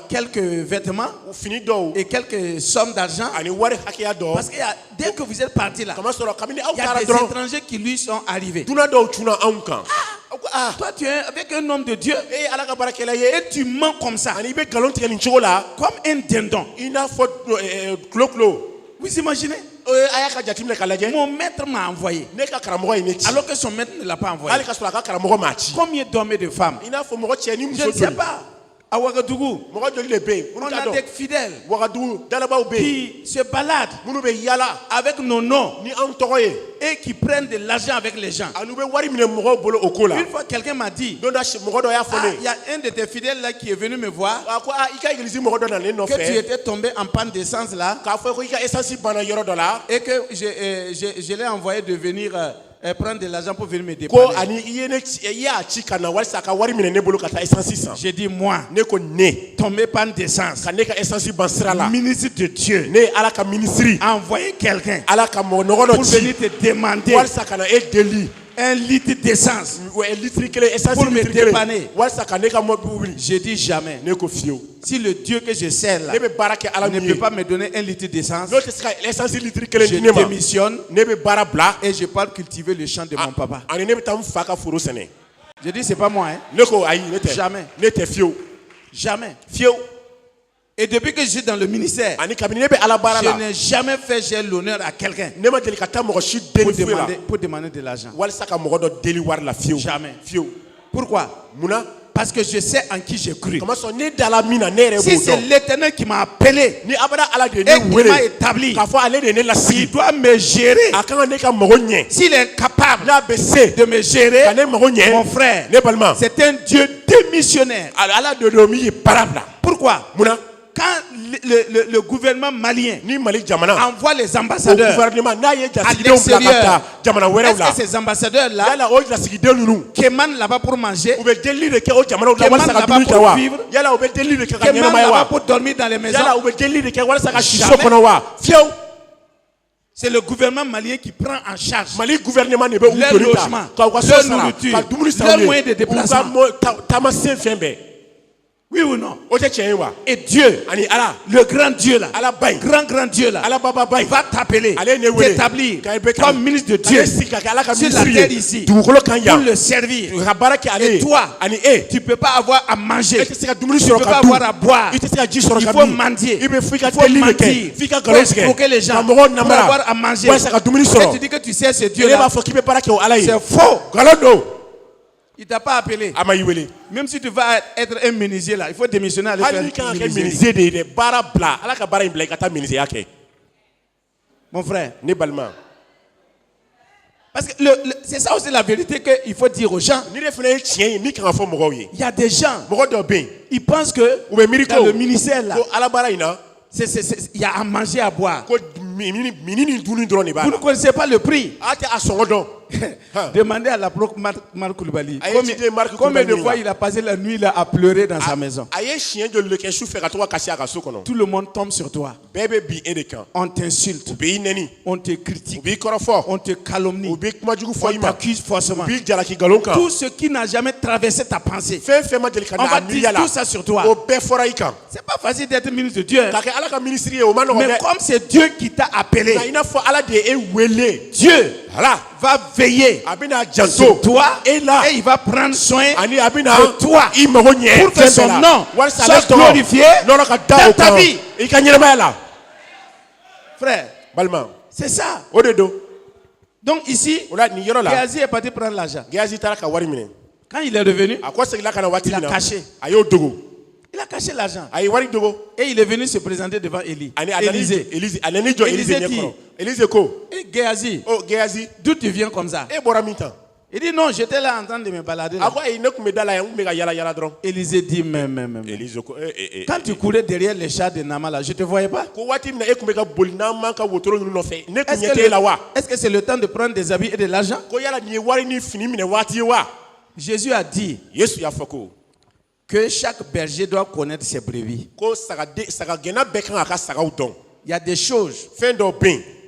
quelques vêtements et quelques sommes d'argent. Parce que dès que vous êtes parti là, il y a des étrangers qui lui sont arrivés. Toi, tu es avec un homme de Dieu et tu mens comme ça. Comme un dindon. Vous imaginez? Mon maître m'a envoyé. Alors que son maître ne l'a pas envoyé. Combien d'hommes et de femmes? Je ne sais pas. À Ouagadougou, on a des fidèles qui se baladent avec nos noms et qui prennent de l'argent avec les gens. Une fois, quelqu'un m'a dit, il y a un de tes fidèles là qui est venu me voir, que tu étais tombé en panne d'essence là, et que je l'ai envoyé de venir prendre de l'argent pour venir me dépanner. J'ai dit, moi, tombé panne d'essence, ministre de Dieu, envoyer quelqu'un pour venir te demander un litre d'essence pour me dépanner. J'ai dit jamais. Si le Dieu que je sers là ne peut pas me donner un litre d'essence, je démissionne et je pars cultiver le champ de mon papa. Je dis c'est pas moi. Jamais. Jamais. Et depuis que je suis dans le ministère, je n'ai jamais fait j'ai l'honneur à quelqu'un pour demander de l'argent. Jamais. Pourquoi? Parce que je sais en qui j'ai cru. Si c'est l'Éternel qui m'a appelé et qui m'a établi, il doit me gérer. S'il est capable de me gérer, mon frère, c'est un Dieu démissionnaire. Pourquoi? Quand le gouvernement malien envoie les ambassadeurs à l'extérieur, est-ce que ces ambassadeurs-là qui émanent là-bas pour manger, qui émanent là-bas pour vivre, qui émanent là-bas pour dormir dans les maisons? C'est le gouvernement malien qui prend en charge leur logement, leur nourriture, leur moyen de déplacement. Oui ou non? Et Dieu, le grand Dieu là, grand Dieu là, va t'appeler, t'établir comme ministre de Dieu sur la terre ici pour le servir. Et toi, tu ne peux pas avoir à manger, tu ne peux pas avoir à boire. Il faut mendier, il faut mentir pour escroquer les gens, pour avoir à manger. Et tu dis que tu sais ce Dieu là, c'est faux. Il t'a pas appelé. Même si tu vas être un menuisier là, il faut démissionner aller faire menuisier. Mon frère. Parce que c'est ça aussi la vérité qu'il faut dire aux gens. Il y a des gens, ils pensent que dans le ministère là, il y a à manger, à boire. Vous ne connaissez pas le prix. Demandez à la bloc Marc Koulibaly. Combien de fois il a passé la nuit là à pleurer dans sa maison. Tout le monde tombe sur toi. On t'insulte. On te critique. On te calomnie. On t'accuse forcément. Tout ce qui n'a jamais traversé ta pensée, on va dire tout ça sur toi. C'est pas facile d'être ministre de Dieu. Mais comme c'est Dieu qui t'a appelé, Dieu va veiller sur toi et il va prendre soin de toi pour que son nom soit glorifié dans ta vie. Frère, c'est ça. Donc ici, Géhazi est parti prendre l'argent. Quand il est revenu, il a caché. Il a caché l'argent. Et il est venu se présenter devant Élie. Élisée dit, Géhazi, d'où tu viens comme ça? Il dit non, j'étais là en train de me balader. Élisée dit, mais. Quand tu courais derrière les chats de Nama là, je ne te voyais pas. Est-ce que c'est le temps de prendre des habits et de l'argent? Jésus a dit que chaque berger doit connaître ses brebis. Il y a des choses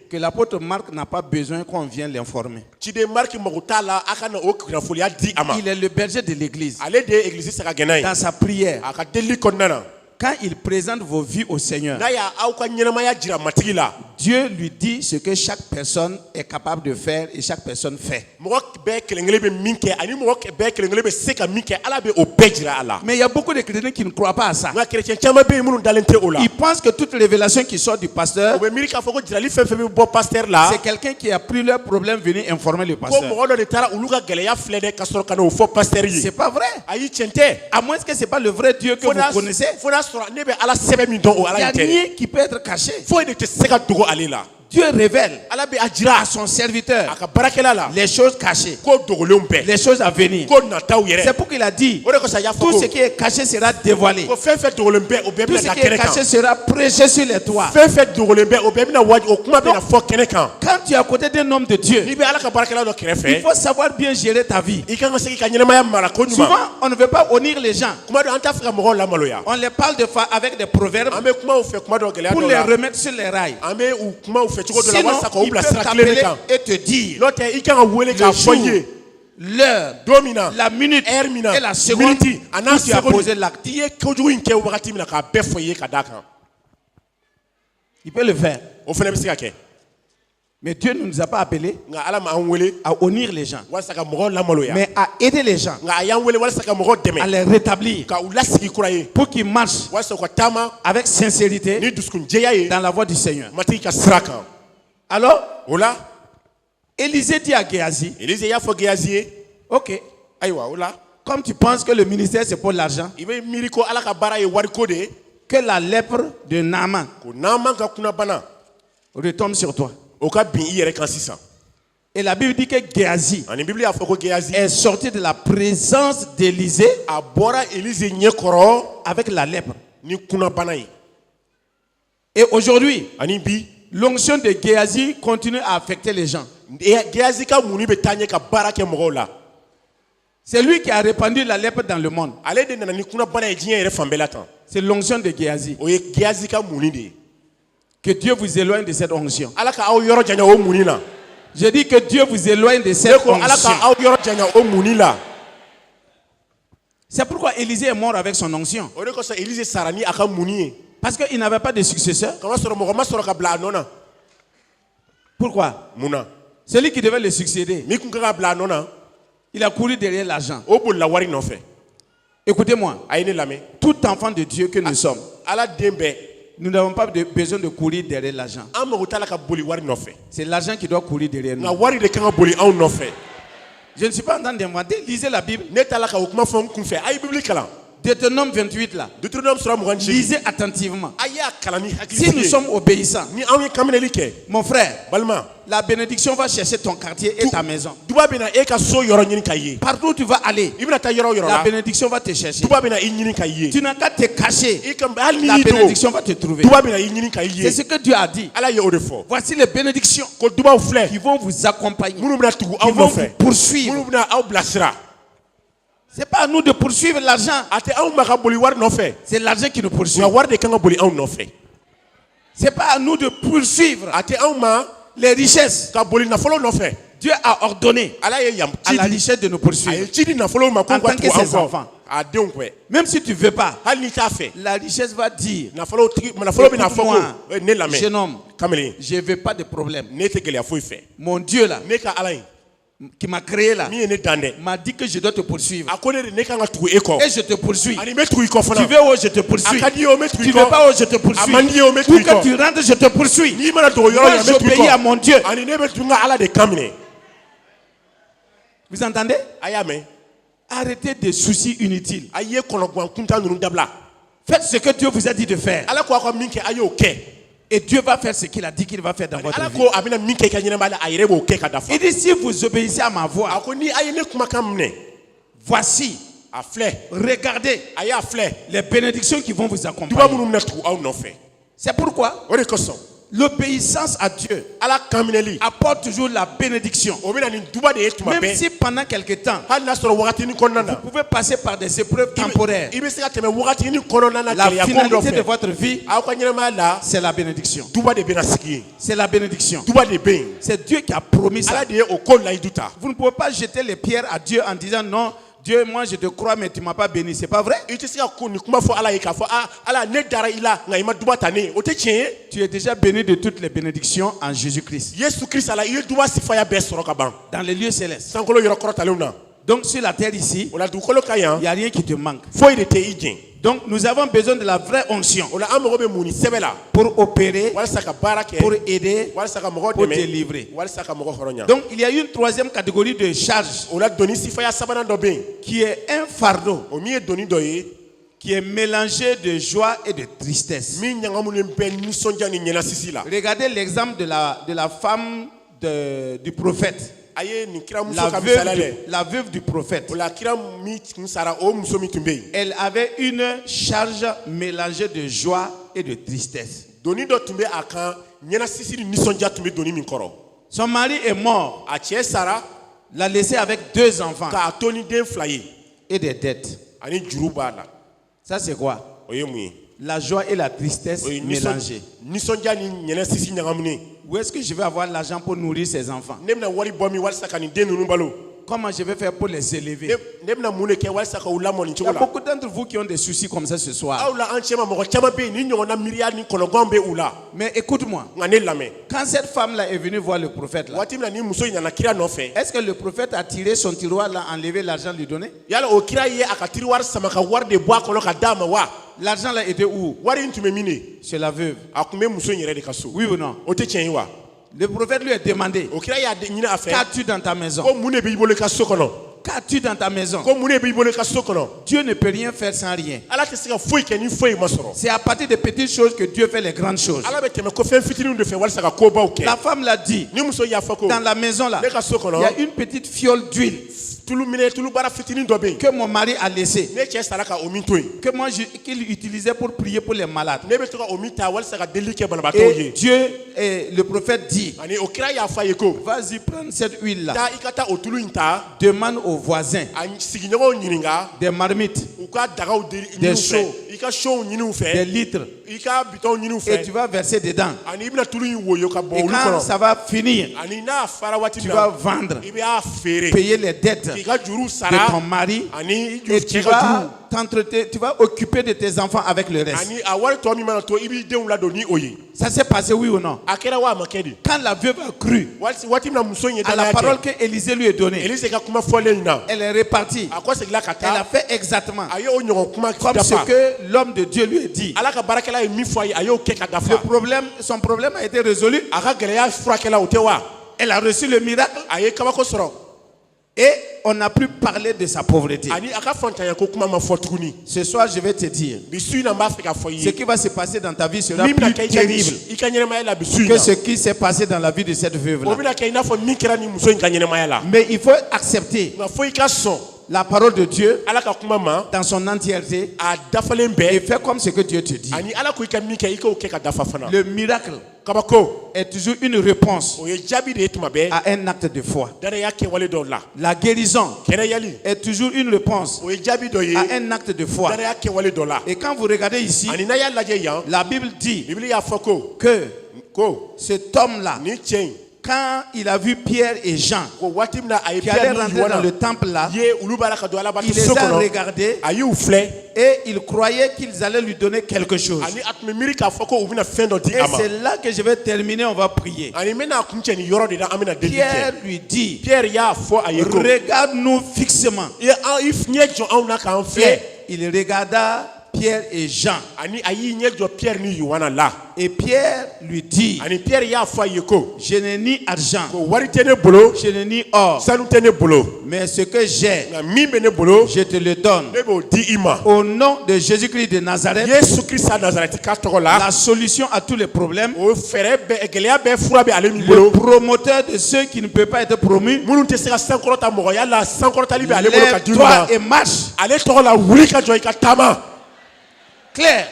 que l'apôtre Marc n'a pas besoin qu'on vienne l'informer. Il est le berger de l'église. Dans sa prière, quand il présente vos vies au Seigneur, Dieu lui dit ce que chaque personne est capable de faire et chaque personne fait. Mais il y a beaucoup de chrétiens qui ne croient pas à ça. Ils pensent que toute révélation qui sort du pasteur, c'est quelqu'un qui a pris leur problème venu informer le pasteur. C'est pas vrai. À moins que ce n'est pas le vrai Dieu que vous connaissez. Il n'y a rien qui peut être caché. Dieu révèle à son serviteur les choses cachées, les choses à venir. C'est pour qu'il a dit tout ce qui est caché sera dévoilé. Tout ce qui est caché sera prêché sur les toits. Donc, quand tu es à côté d'un homme de Dieu, il faut savoir bien gérer ta vie. Souvent, on ne veut pas honnir les gens. On les parle avec des proverbes pour les remettre sur les rails. Sinon, il peut t'appeler et te dire le jour, l'heure, la minute et la seconde où tu as posé l'acte. Il peut le faire. Mais Dieu ne nous a pas appelés à honnir les gens, mais à aider les gens, à les rétablir pour qu'ils marchent avec sincérité dans la voie du Seigneur. Alors, Élisée dit à Géasi, ok, comme tu penses que le ministère c'est pour l'argent, que la lèpre de Naaman retombe sur toi. Et la Bible dit que Géasi est sorti de la présence d'Élisée avec la lèpre. Et aujourd'hui, l'onction de Géasi continue à affecter les gens. C'est lui qui a répandu la lèpre dans le monde. C'est l'onction de Géasi. Que Dieu vous éloigne de cette onction. Je dis que Dieu vous éloigne de cette onction. C'est pourquoi Élisée est mort avec son onction. Parce qu'il n'avait pas de successeur. Pourquoi? Celui qui devait le succéder, il a couru derrière l'argent. Écoutez-moi, tout enfant de Dieu que nous sommes, nous n'avons pas besoin de courir derrière l'argent. C'est l'argent qui doit courir derrière nous. Je ne suis pas en train d'inventer. Lisez la Bible. Deutéronome 28 là. Lisez attentivement. Si nous sommes obéissants, mon frère, la bénédiction va chercher ton quartier et ta maison. Partout où tu vas aller, la bénédiction va te chercher. Tu n'as qu'à te cacher, la bénédiction va te trouver. C'est ce que Dieu a dit. Voici les bénédictions qui vont vous accompagner, qui vont vous poursuivre. Ce n'est pas à nous de poursuivre l'argent. C'est l'argent qui nous poursuit. Ce n'est pas à nous de poursuivre les richesses. Dieu a ordonné à la richesse de nous poursuivre en tant que ses enfants. Même si tu ne veux pas, la richesse va dire, écoute-moi, jeune homme, je ne veux pas de problème. Mon Dieu là, qui m'a créé là, m'a dit que je dois te poursuivre. Et je te poursuis. Tu veux où je te poursuis? Tu ne veux pas où je te poursuis? Où que tu rentres, je te poursuis. Moi, j'obéis à mon Dieu. Vous entendez? Arrêtez des soucis inutiles. Faites ce que Dieu vous a dit de faire. Et Dieu va faire ce qu'il a dit qu'il va faire dans votre vie. Il dit, si vous obéissez à ma voix, voici, regardez les bénédictions qui vont vous accompagner. C'est pourquoi l'obéissance à Dieu apporte toujours la bénédiction. Même si pendant quelque temps, vous pouvez passer par des épreuves temporaires, la finalité de votre vie, c'est la bénédiction. C'est la bénédiction. C'est Dieu qui a promis ça. Vous ne pouvez pas jeter les pierres à Dieu en disant non, Dieu, moi je te crois, mais tu ne m'as pas béni. C'est pas vrai? Tu es déjà béni de toutes les bénédictions en Jésus-Christ. Dans les lieux célestes. Donc sur la terre ici, il n'y a rien qui te manque. Donc nous avons besoin de la vraie onction pour opérer, pour aider, pour délivrer. Donc il y a une troisième catégorie de charge qui est un fardeau qui est mélangé de joie et de tristesse. Regardez l'exemple de la femme du prophète. La veuve du prophète. Elle avait une charge mélangée de joie et de tristesse. Son mari est mort. L'a laissé avec 2 enfants et des dettes. Ça c'est quoi? La joie et la tristesse mélangées. Où est-ce que je vais avoir l'argent pour nourrir ces enfants? Comment je vais faire pour les élever? Il y a beaucoup d'entre vous qui ont des soucis comme ça ce soir. Mais écoute-moi. Quand cette femme-là est venue voir le prophète, est-ce que le prophète a tiré son tiroir là, enlevé l'argent, lui donner? L'argent là était où? Chez la veuve. Oui ou non? Le prophète lui a demandé: qu'as-tu dans ta maison? Qu'as-tu dans ta maison? Dieu ne peut rien faire sans rien. C'est à partir des petites choses que Dieu fait les grandes choses. La femme l'a dit. Dans la maison là, il y a une petite fiole d'huile que mon mari a laissé, que moi qu'il utilisait pour prier pour les malades. Et Dieu et le prophète dit: vas-y prendre cette huile là, demande aux voisins des marmites, des seaux, des litres, et tu vas verser dedans. Et quand ça va finir, tu vas vendre, payer les dettes de ton mari, et tu vas occuper de tes enfants avec le reste. Ça s'est passé, oui ou non? Quand la veuve a cru à la parole que Élisée lui a donnée, elle est repartie. Elle a fait exactement comme ce que l'homme de Dieu lui a dit. Son problème a été résolu. Elle a reçu le miracle. Et on n'a plus parlé de sa pauvreté. Ce soir, je vais te dire, ce qui va se passer dans ta vie sera plus terrible que ce qui s'est passé dans la vie de cette veuve-là. Mais il faut accepter la parole de Dieu dans son entièreté et faire comme ce que Dieu te dit. Le miracle est toujours une réponse à un acte de foi. La guérison est toujours une réponse à un acte de foi. Et quand vous regardez ici, la Bible dit que cet homme-là, quand il a vu Pierre et Jean qui allaient rentrer dans le temple là, il les a regardés et il croyait qu'ils allaient lui donner quelque chose. Et c'est là que je vais terminer, on va prier. Pierre lui dit: regarde-nous fixement. Et il regarda Pierre et Jean. Et Pierre lui dit: je n'ai ni argent, je n'ai ni or, mais ce que j'ai, je te le donne. Au nom de Jésus-Christ de Nazareth, la solution à tous les problèmes, le promoteur de ceux qui ne peuvent pas être promus, lève-toi et marche. Claire.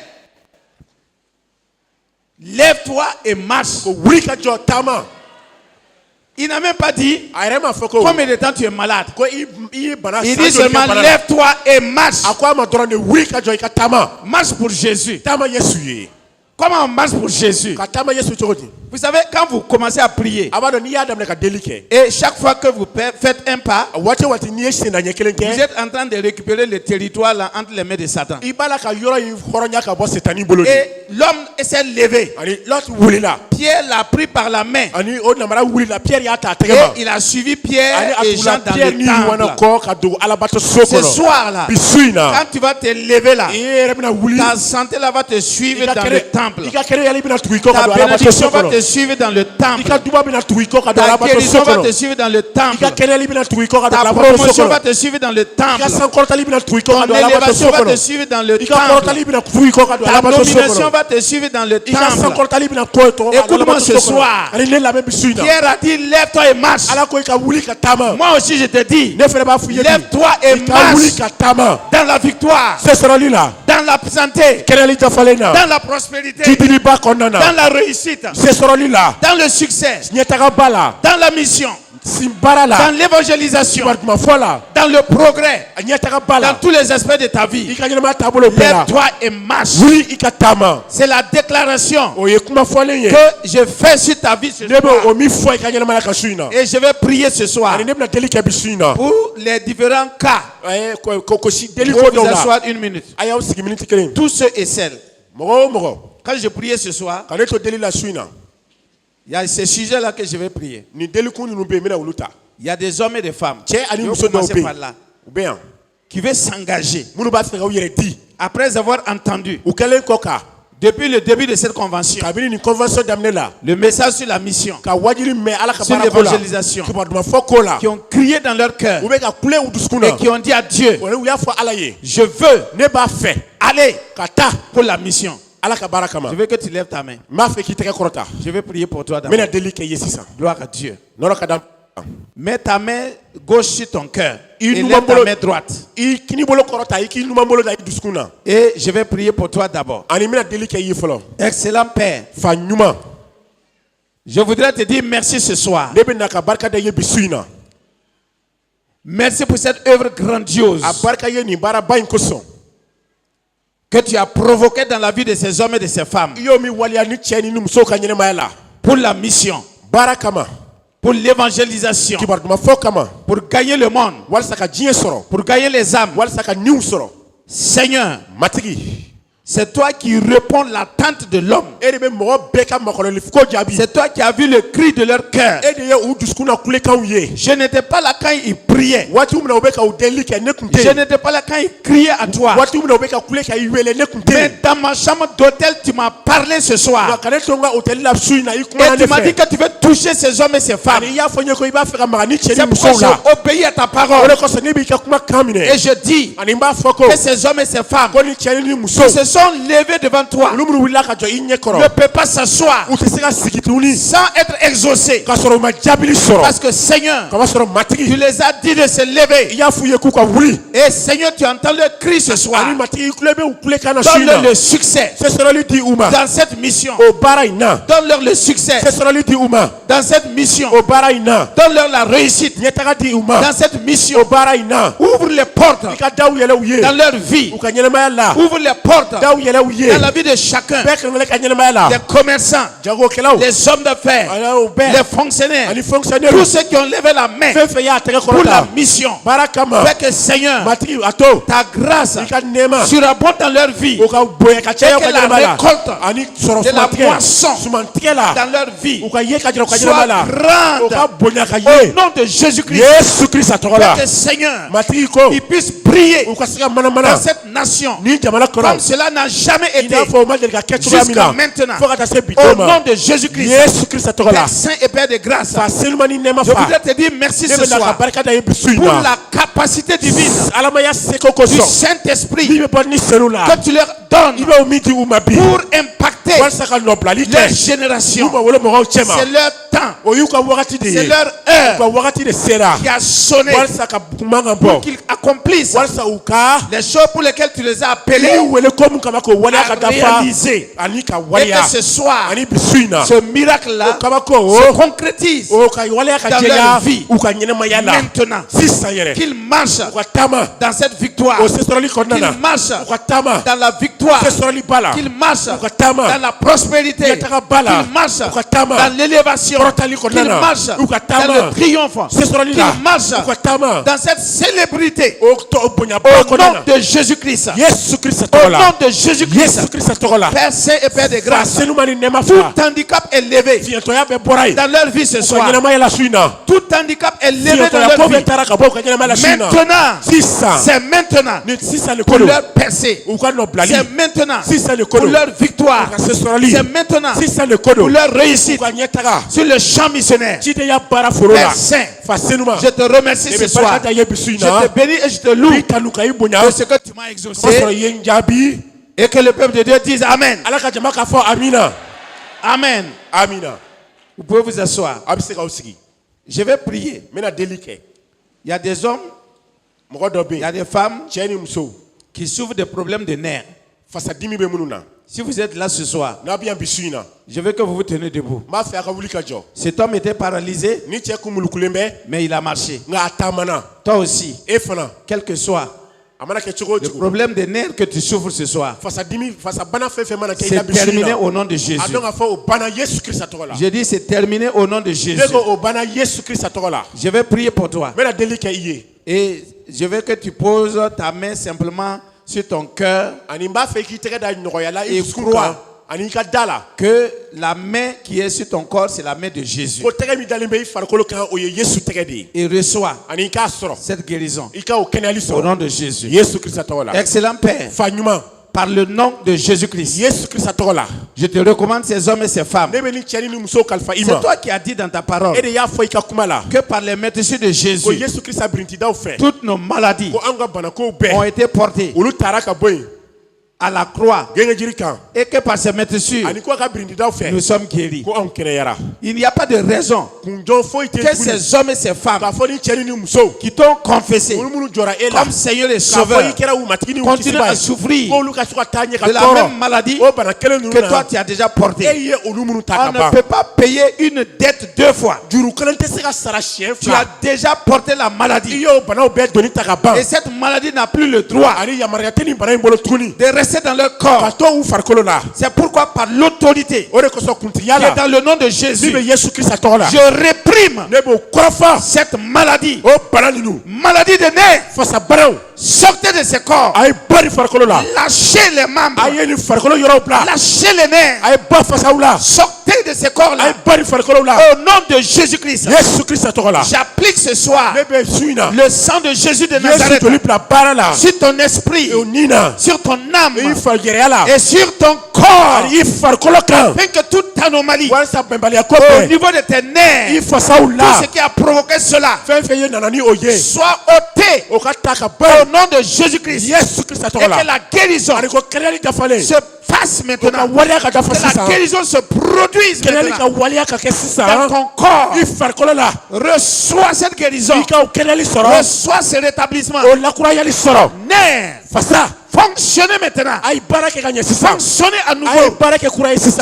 Lève-toi et marche. Il n'a même pas dit combien de temps tu es malade. Il dit seulement lève-toi et marche. Marche pour Jésus. Comment on marche pour Jésus? Vous savez, quand vous commencez à prier, et chaque fois que vous faites un pas, vous êtes en train de récupérer le territoire là, entre les mains de Satan. Et l'homme s'est levé. Pierre l'a pris par la main. Et il a suivi Pierre et Jean dans le temple. Ce soir-là, quand tu vas te lever là, ta santé là va te suivre dans le temple. Ta bénédiction va te suivre dans le temple. Ta guérison va te suivre dans le temple. Ta promotion va te suivre dans le temple. Ton élévation va te suivre dans le temple. Ta nomination va te suivre dans le temple. Écoute-moi ce soir. Pierre a dit, lève-toi et marche. Moi aussi je te dis, lève-toi et marche dans la victoire, dans la santé, dans la prospérité, dans la réussite, dans le succès, dans la mission, dans l'évangélisation, dans le progrès, dans tous les aspects de ta vie. Lève-toi et marche. C'est la déclaration que je fais sur ta vie ce soir. Et je vais prier ce soir pour les différents cas. Vous asseoir une minute. Tous ceux et celles. Quand je priais ce soir, il y a ce sujet-là que je vais prier. Il y a des hommes et des femmes qui vont commencer par là, qui veulent s'engager après avoir entendu depuis le début de cette convention le message sur la mission, sur l'évangélisation, qui ont crié dans leur cœur et qui ont dit à Dieu, je veux aller pour la mission. Je veux que tu lèves ta main. Je vais prier pour toi d'abord. Gloire à Dieu. Mets ta main gauche sur ton cœur et lève ta main droite. Et je vais prier pour toi d'abord. Excellent Père, je voudrais te dire merci ce soir. Merci pour cette œuvre grandiose que tu as provoqué dans la vie de ces hommes et de ces femmes pour la mission, pour l'évangélisation, pour gagner le monde, pour gagner les âmes. Seigneur, c'est toi qui réponds à l'attente de l'homme. C'est toi qui as vu le cri de leur cœur. Je n'étais pas là quand ils priaient. Je n'étais pas là quand ils criaient à toi. Mais dans ma chambre d'hôtel, tu m'as parlé ce soir. Et tu m'as dit que tu veux toucher ces hommes et ces femmes. C'est pourquoi j'ai obéi à ta parole. Et je dis que ces hommes et ces femmes qui se sont levés devant toi ne peuvent pas s'asseoir sans être exaucés. Parce que Seigneur, tu les as dit de se lever. Et Seigneur, tu entends leur cri ce soir. Donne-leur le succès dans cette mission. Donne-leur le succès dans cette mission. Donne-leur la réussite dans cette mission. Ouvre les portes dans leur vie. Ouvre les portes dans la vie de chacun. Les commerçants, les hommes d'affaires, les fonctionnaires, tous ceux qui ont levé la main pour la mission. Fait que Seigneur, ta grâce surabonde dans leur vie. Et que la récolte de la moisson dans leur vie soit grande au nom de Jésus-Christ. Fait que Seigneur, ils puissent briller dans cette nation comme cela n'a jamais été jusqu'à maintenant. Au nom de Jésus-Christ, Père Saint et Père de grâce, je voudrais te dire merci ce soir pour la capacité divine du Saint-Esprit que tu leur donnes pour impacter leur génération. C'est leur temps, c'est leur heure qui a sonné pour qu'ils accomplissent les choses pour lesquelles tu les as appelés à réaliser. Et que ce soir, ce miracle-là se concrétise dans leur vie maintenant. Qu'ils marchent dans cette victoire, qu'ils marchent dans la victoire victoire, qu'il marche dans la prospérité, qu'il marche dans l'élévation, qu'il marche dans le triomphe, qu'il marche dans cette célébrité au nom de Jésus-Christ. Au nom de Jésus-Christ, Père Saint et Père de grâce, tout handicap est levé dans leur vie ce soir. Tout handicap est levé dans leur vie. Maintenant, c'est maintenant pour leur percer. C'est maintenant pour leur victoire. C'est maintenant pour leur réussite sur le champ missionnaire. Père Saint, je te remercie ce soir. Je te bénis et je te loue de ce que tu m'as exaucé. Et que le peuple de Dieu dise Amen. Amen. Vous pouvez vous asseoir. Je vais prier. Il y a des hommes, il y a des femmes qui souffrent de problèmes de nerfs. Si vous êtes là ce soir, je veux que vous vous tenez debout. Cet homme était paralysé, mais il a marché. Toi aussi, quel que soit le problème des nerfs que tu souffres ce soir, c'est terminé au nom de Jésus. Je dis c'est terminé au nom de Jésus. Je vais prier pour toi. Et je veux que tu poses ta main simplement sur ton cœur et crois que la main qui est sur ton corps, c'est la main de Jésus. Et reçois cette guérison au nom de Jésus. Excellent Père, par le nom de Jésus-Christ, je te recommande ces hommes et ces femmes. C'est toi qui as dit dans ta parole que par les meurtrissures de Jésus, toutes nos maladies ont été portées à la croix, et que par ces meurtrissures nous sommes guéris. Il n'y a pas de raison que ces hommes et ces femmes qui t'ont confessé comme Seigneur et Sauveur continuent à souffrir de la même maladie que toi tu as déjà portée. On ne peut pas payer une dette deux fois. Tu as déjà porté la maladie et cette maladie n'a plus le droit de rester dans leur corps. C'est pourquoi par l'autorité qui est dans le nom de Jésus, je réprime cette maladie. Maladie de nerfs. Sortez de ces corps. Lâchez les membres. Lâchez les nerfs. Sortez de ces corps-là. Au nom de Jésus-Christ. J'applique ce soir le sang de Jésus de Nazareth sur ton esprit, sur ton âme et sur ton corps. Afin que toute anomalie au niveau de tes nerfs, tout ce qui a provoqué cela, soit ôté au nom de Jésus-Christ. Et que la guérison se fasse maintenant. Que la guérison se produise maintenant dans ton corps. Reçois cette guérison. Reçois ce rétablissement. Nerfs, fonctionnez maintenant. Fonctionnez à nouveau.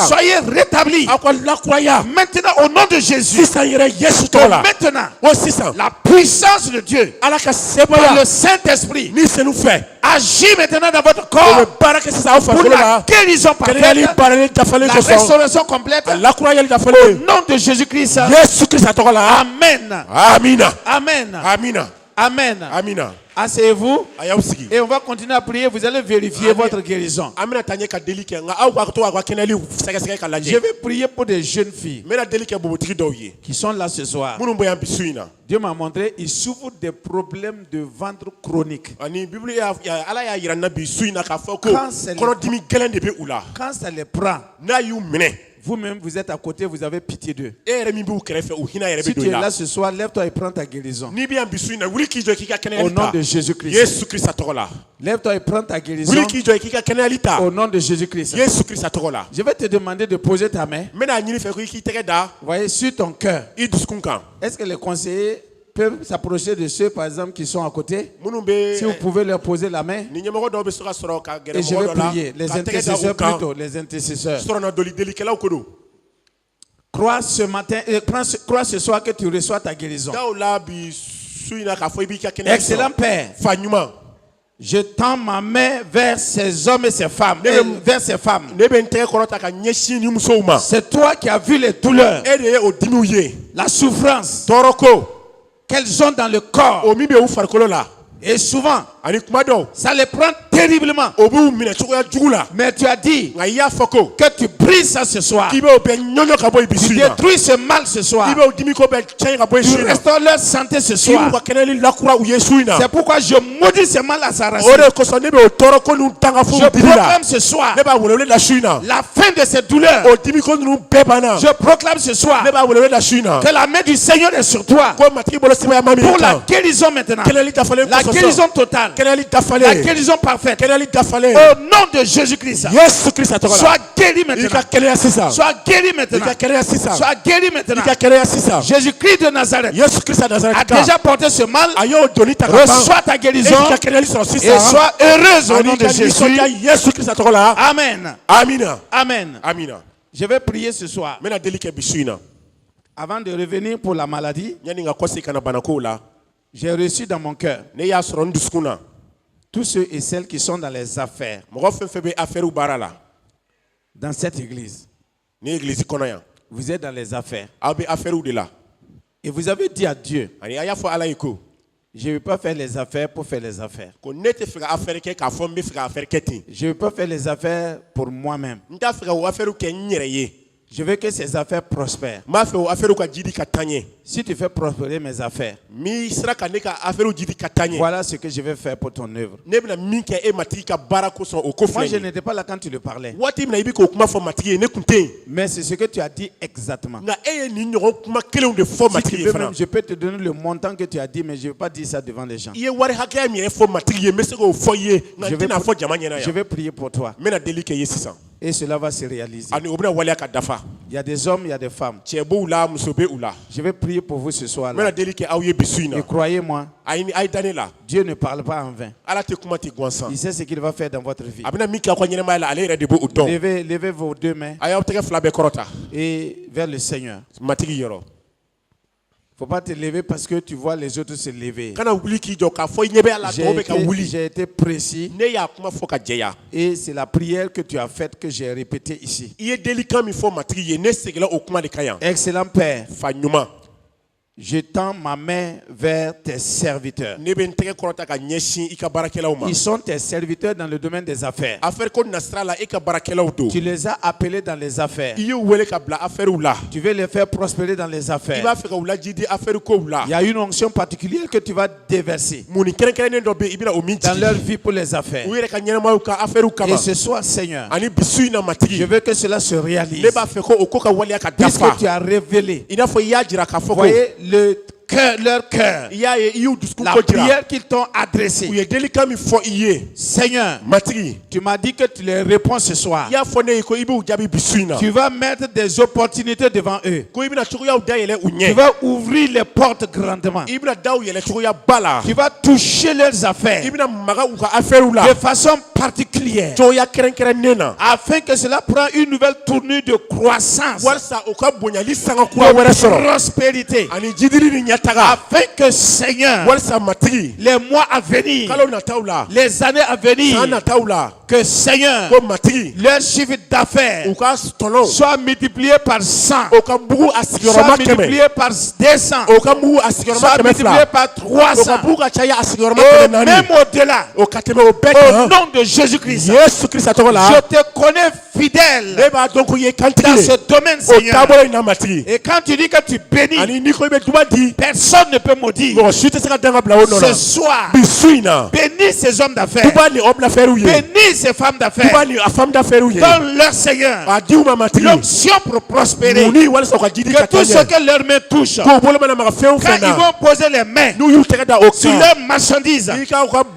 Soyez rétablis. Maintenant au nom de Jésus. Maintenant, la puissance de Dieu par le Saint-Esprit agit maintenant dans votre corps pour la guérison parfaite, la restauration complète au nom de Jésus-Christ. Amen. Amen. Amen. Asseyez-vous et on va continuer à prier. Vous allez vérifier votre guérison. Je vais prier pour des jeunes filles qui sont là ce soir. Dieu m'a montré, ils souffrent des problèmes de ventre chroniques. Quand ça les prend, vous-même, vous êtes à côté, vous avez pitié d'eux. Si tu es là ce soir, lève-toi et prends ta guérison. Au nom de Jésus-Christ. Lève-toi et prends ta guérison. Au nom de Jésus-Christ. Je vais te demander de poser ta main. Voyez, sur ton cœur. Est-ce que les conseillers peuvent s'approcher de ceux, par exemple, qui sont à côté? Si vous pouvez leur poser la main. Et je vais prier. Les intercesseurs plutôt. Les intercesseurs. Crois ce matin, crois ce soir que tu reçois ta guérison. Excellent Père. Je tends ma main vers ces hommes et ces femmes, vers ces femmes. C'est toi qui as vu les douleurs, la souffrance qu'elles ont dans le corps. Et souvent, ça les prend terriblement. Mais tu as dit que tu brises ça ce soir. Tu détruis ce mal ce soir. Tu restaures leur santé ce soir. C'est pourquoi je maudis ce mal à sa racine. Je proclame ce soir la fin de cette douleur. Je proclame ce soir que la main du Seigneur est sur toi pour la guérison maintenant. La guérison totale. La guérison parfaite. Au nom de Jésus-Christ. Sois guéri maintenant. Sois guéri maintenant. Sois guéri maintenant. Jésus-Christ de Nazareth a déjà porté ce mal. Reçois ta guérison et sois heureuse au nom de Jésus. Amen. Amen. Je vais prier ce soir. Avant de revenir pour la maladie, j'ai reçu dans mon cœur tous ceux et celles qui sont dans les affaires dans cette église. Vous êtes dans les affaires. Et vous avez dit à Dieu, je ne veux pas faire les affaires pour faire les affaires. Je ne veux pas faire les affaires pour moi-même. Je veux que ces affaires prospèrent. Si tu fais prospérer mes affaires, voilà ce que je vais faire pour ton œuvre. Moi, je n'étais pas là quand tu le parlais. Mais c'est ce que tu as dit exactement. Si tu veux même, je peux te donner le montant que tu as dit, mais je ne vais pas dire ça devant les gens. Je vais prier pour toi. Et cela va se réaliser. Il y a des hommes, il y a des femmes. Je vais prier pour vous ce soir. Et croyez-moi, Dieu ne parle pas en vain. Il sait ce qu'il va faire dans votre vie. Levez vos deux mains et vers le Seigneur. Il ne faut pas te lever parce que tu vois les autres se lever. J'ai été précis. Et c'est la prière que tu as faite que j'ai répétée ici. Excellent Père, je tends ma main vers tes serviteurs. Ils sont tes serviteurs dans le domaine des affaires. Tu les as appelés dans les affaires. Tu veux les faire prospérer dans les affaires. Il y a une onction particulière que tu vas déverser dans leur vie pour les affaires. Et ce soir, Seigneur, je veux que cela se réalise. Puisque tu as révélé, voyez, leur cœur, la prière qu'ils t'ont adressée. Seigneur, tu m'as dit que tu les réponds ce soir. Tu vas mettre des opportunités devant eux. Tu vas ouvrir les portes grandement. Tu vas toucher leurs affaires de façon particulière, afin que cela prenne une nouvelle tournure de croissance, de prospérité, afin que Seigneur, les mois à venir, les années à venir, que Seigneur, leur chiffre d'affaires soit multiplié par 100, soit multiplié par 200, soit multiplié par 300, et même au-delà, au nom de Jésus-Christ. Je te connais fidèle dans ce domaine, Seigneur. Et quand tu dis que tu bénis, personne ne peut maudire. Ce soir, bénis ces hommes d'affaires, bénis ces femmes d'affaires, donne leur Seigneur l'option pour prospérer. Que tout ce que leurs mains touchent, quand ils vont poser les mains sur leurs marchandises,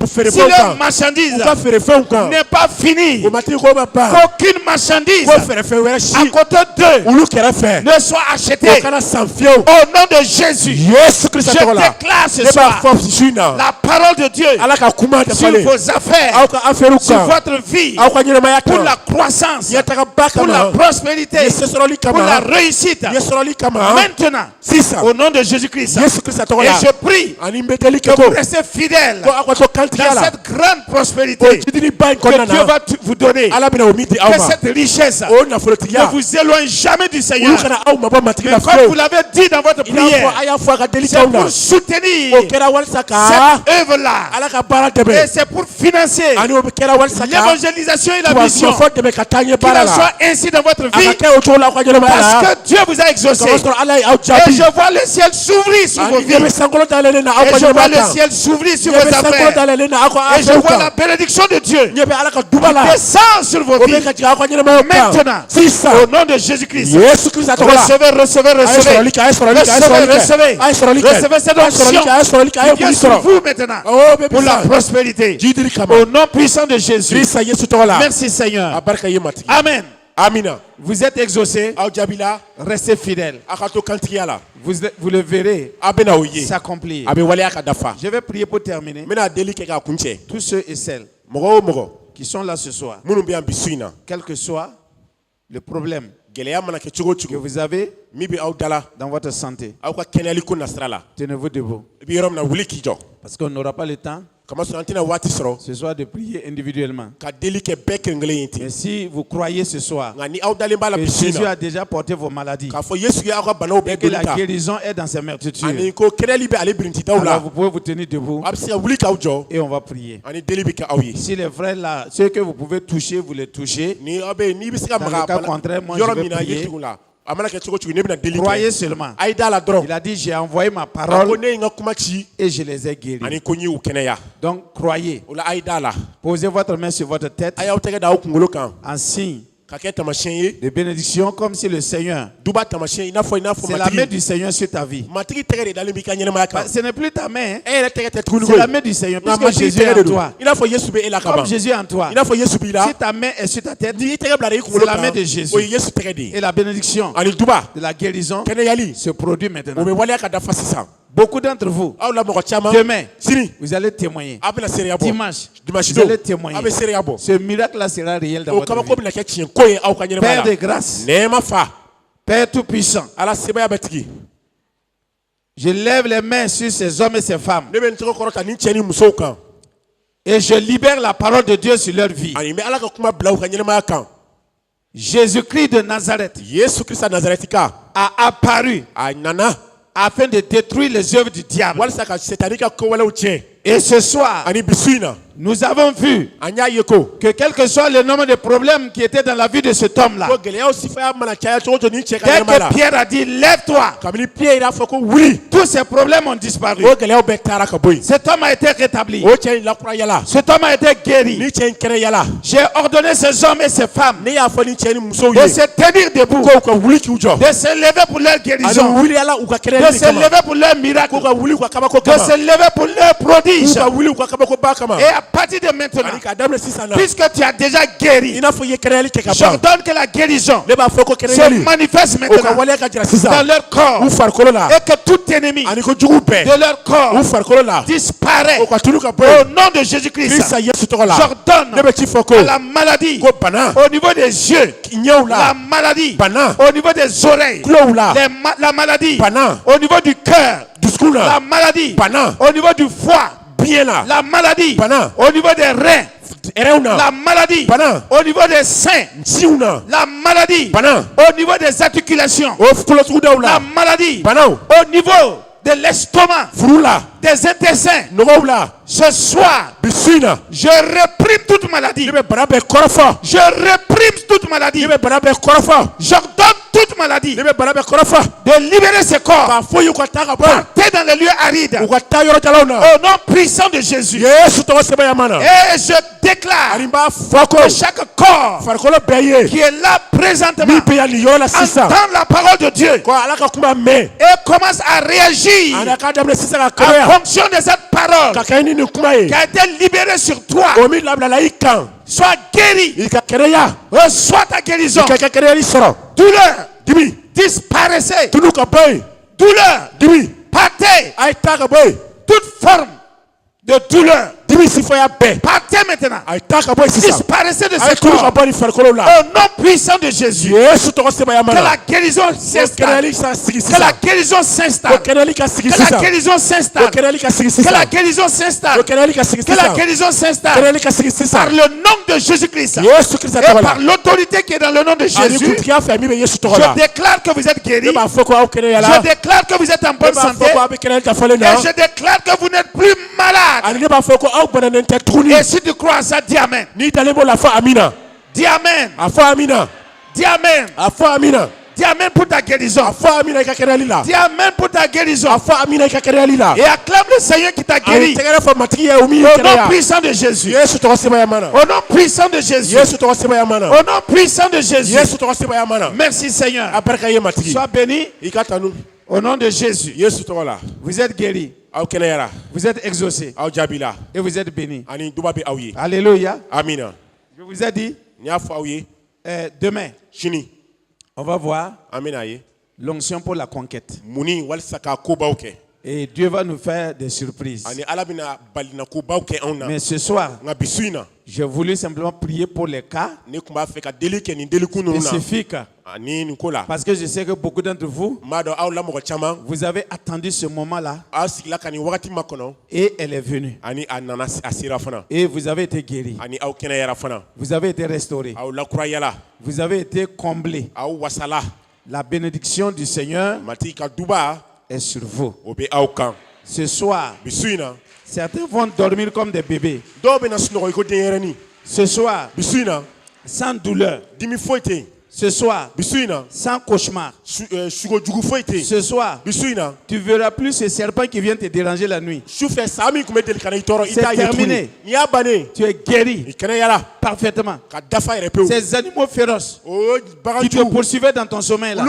si leur marchandise n'est pas finie, qu'aucune marchandise à côté d'eux ne soit achetée. Au nom de Jésus, déclare ce soir la parole de Dieu sur vos affaires, sur votre vie, pour la croissance, pour la prospérité, pour la réussite. Maintenant, au nom de Jésus-Christ, et je prie que vous restez fidèles dans cette grande prospérité que Dieu va vous donner, que cette richesse ne vous éloigne jamais du Seigneur. Mais comme vous l'avez dit dans votre prière, c'est pour soutenir cette œuvre-là, et c'est pour financer l'évangélisation et la mission. Qu'il en soit ainsi dans votre vie, parce que Dieu vous a exaucé. Et je vois le ciel s'ouvrir sur vos vies, et je vois le ciel s'ouvrir sur vos affaires, et je vois la bénédiction de Dieu qui descend sur vos vies. Maintenant, au nom de Jésus-Christ, recevez cette onction qui vient sur vous maintenant pour la prospérité. Au nom puissant de Jésus. Merci Seigneur. Amen. Vous êtes exaucés. Restez fidèles. Vous le verrez s'accomplir. Je vais prier pour terminer. Tous ceux et celles qui sont là ce soir, quel que soit le problème que vous avez dans votre santé, tenez-vous debout. Parce qu'on n'aura pas le temps ce soir de prier individuellement. Mais si vous croyez ce soir que Jésus a déjà porté vos maladies et que la guérison est dans ses meurtrissures, alors vous pouvez vous tenir debout et on va prier. Si les frères là, ceux que vous pouvez toucher, vous les touchez. Dans le cas contraire, moi je vais prier. Croyez seulement. Il a dit, j'ai envoyé ma parole et je les ai guéris. Donc croyez. Posez votre main sur votre tête en signe de bénédiction, comme si le Seigneur, c'est la main du Seigneur sur ta vie. Ce n'est plus ta main, c'est la main du Seigneur, puisque Jésus est en toi. Comme Jésus est en toi, si ta main est sur ta tête, c'est la main de Jésus. Et la bénédiction de la guérison se produit maintenant. Beaucoup d'entre vous, demain, vous allez témoigner. Dimanche, vous allez témoigner. Ce miracle-là sera réel dans votre vie. Père de grâce, Père tout-puissant, je lève les mains sur ces hommes et ces femmes et je libère la parole de Dieu sur leur vie. Jésus-Christ de Nazareth a apparu afin de détruire les œuvres du diable. Et ce soir, nous avons vu que quel que soit le nombre de problèmes qui étaient dans la vie de cet homme-là, dès que Pierre a dit lève-toi, tous ces problèmes ont disparu. Cet homme a été rétabli. Cet homme a été guéri. J'ai ordonné ces hommes et ces femmes de se tenir debout, de se lever pour leur guérison, de se lever pour leur miracle, de se lever pour leur prodige. Et à partir de maintenant, puisque tu as déjà guéri, j'ordonne que la guérison se manifeste maintenant dans leur corps et que tout ennemi de leur corps disparaît au nom de Jésus-Christ. J'ordonne à la maladie au niveau des yeux, la maladie au niveau des oreilles, la maladie au niveau du cœur, la maladie au niveau du foie, la maladie au niveau des reins, la maladie au niveau des seins, la maladie au niveau des articulations, la maladie au niveau de l'estomac, des intestins. Ce soir, je réprime toute maladie. Je réprime toute maladie. J'ordonne toute maladie de libérer ce corps. Partez dans les lieux arides au nom puissant de Jésus. Et je déclare que chaque corps qui est là présentement entend la parole de Dieu et commence à réagir en fonction de cette parole qui a été libérée sur toi. Sois guéri. Reçois ta guérison. Douleur, disparaissez. Douleur, Partez. Toute forme de douleur. Partez maintenant. Disparaissez de ce corps. Au nom puissant de Jésus. Que la guérison s'installe. Que la guérison s'installe. Que la guérison s'installe. Que la guérison s'installe. Que la guérison s'installe. Par le nom de Jésus-Christ. Et par l'autorité qui est dans le nom de Jésus. Je déclare que vous êtes guéri. Je déclare que vous êtes en bonne santé. Et je déclare que vous n'êtes plus malade. Et si tu crois à ça, dis Amen. Dis Amen. Dis Amen. Dis Amen pour ta guérison. Dis Amen pour ta guérison. Et acclame le Seigneur qui t'a guéri. Au nom puissant de Jésus. Au nom puissant de Jésus. Au nom puissant de Jésus. Merci Seigneur. Sois béni. Au nom de Jésus. Vous êtes guéri. Vous êtes exaucé. Et vous êtes béni. Alléluia. Je vous ai dit, demain, on va voir l'onction pour la conquête. Et Dieu va nous faire des surprises. Mais ce soir, j'ai voulu simplement prier pour les cas spécifiques. Parce que je sais que beaucoup d'entre vous, vous avez attendu ce moment-là. Et elle est venue. Et vous avez été guéri. Vous avez été restauré. Vous avez été comblé. La bénédiction du Seigneur est sur vous. Ce soir, certains vont dormir comme des bébés. Ce soir, sans douleur. Ce soir, sans cauchemar. Ce soir, tu ne verras plus ce serpent qui vient te déranger la nuit. C'est terminé. Tu es guéri parfaitement. Ces animaux féroces qui te poursuivaient dans ton sommeil là.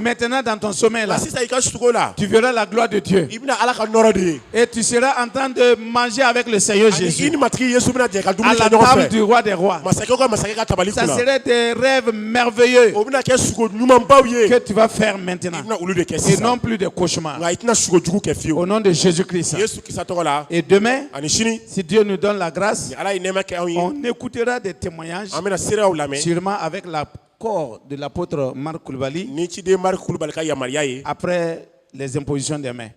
Maintenant dans ton sommeil là, tu verras la gloire de Dieu. Et tu seras en train de manger avec le Seigneur Jésus à la table du roi des rois. Ça serait des rêves merveilleux que tu vas faire maintenant. Et non plus de cauchemars. Au nom de Jésus-Christ. Et demain, si Dieu nous donne la grâce, on écoutera des témoignages sûrement avec l'accord de l'apôtre Marc Koulibaly après les impositions des mains.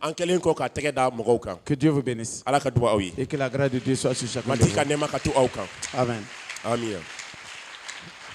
Que Dieu vous bénisse. Et que la grâce de Dieu soit sur chacun de vous. Amen. Amen.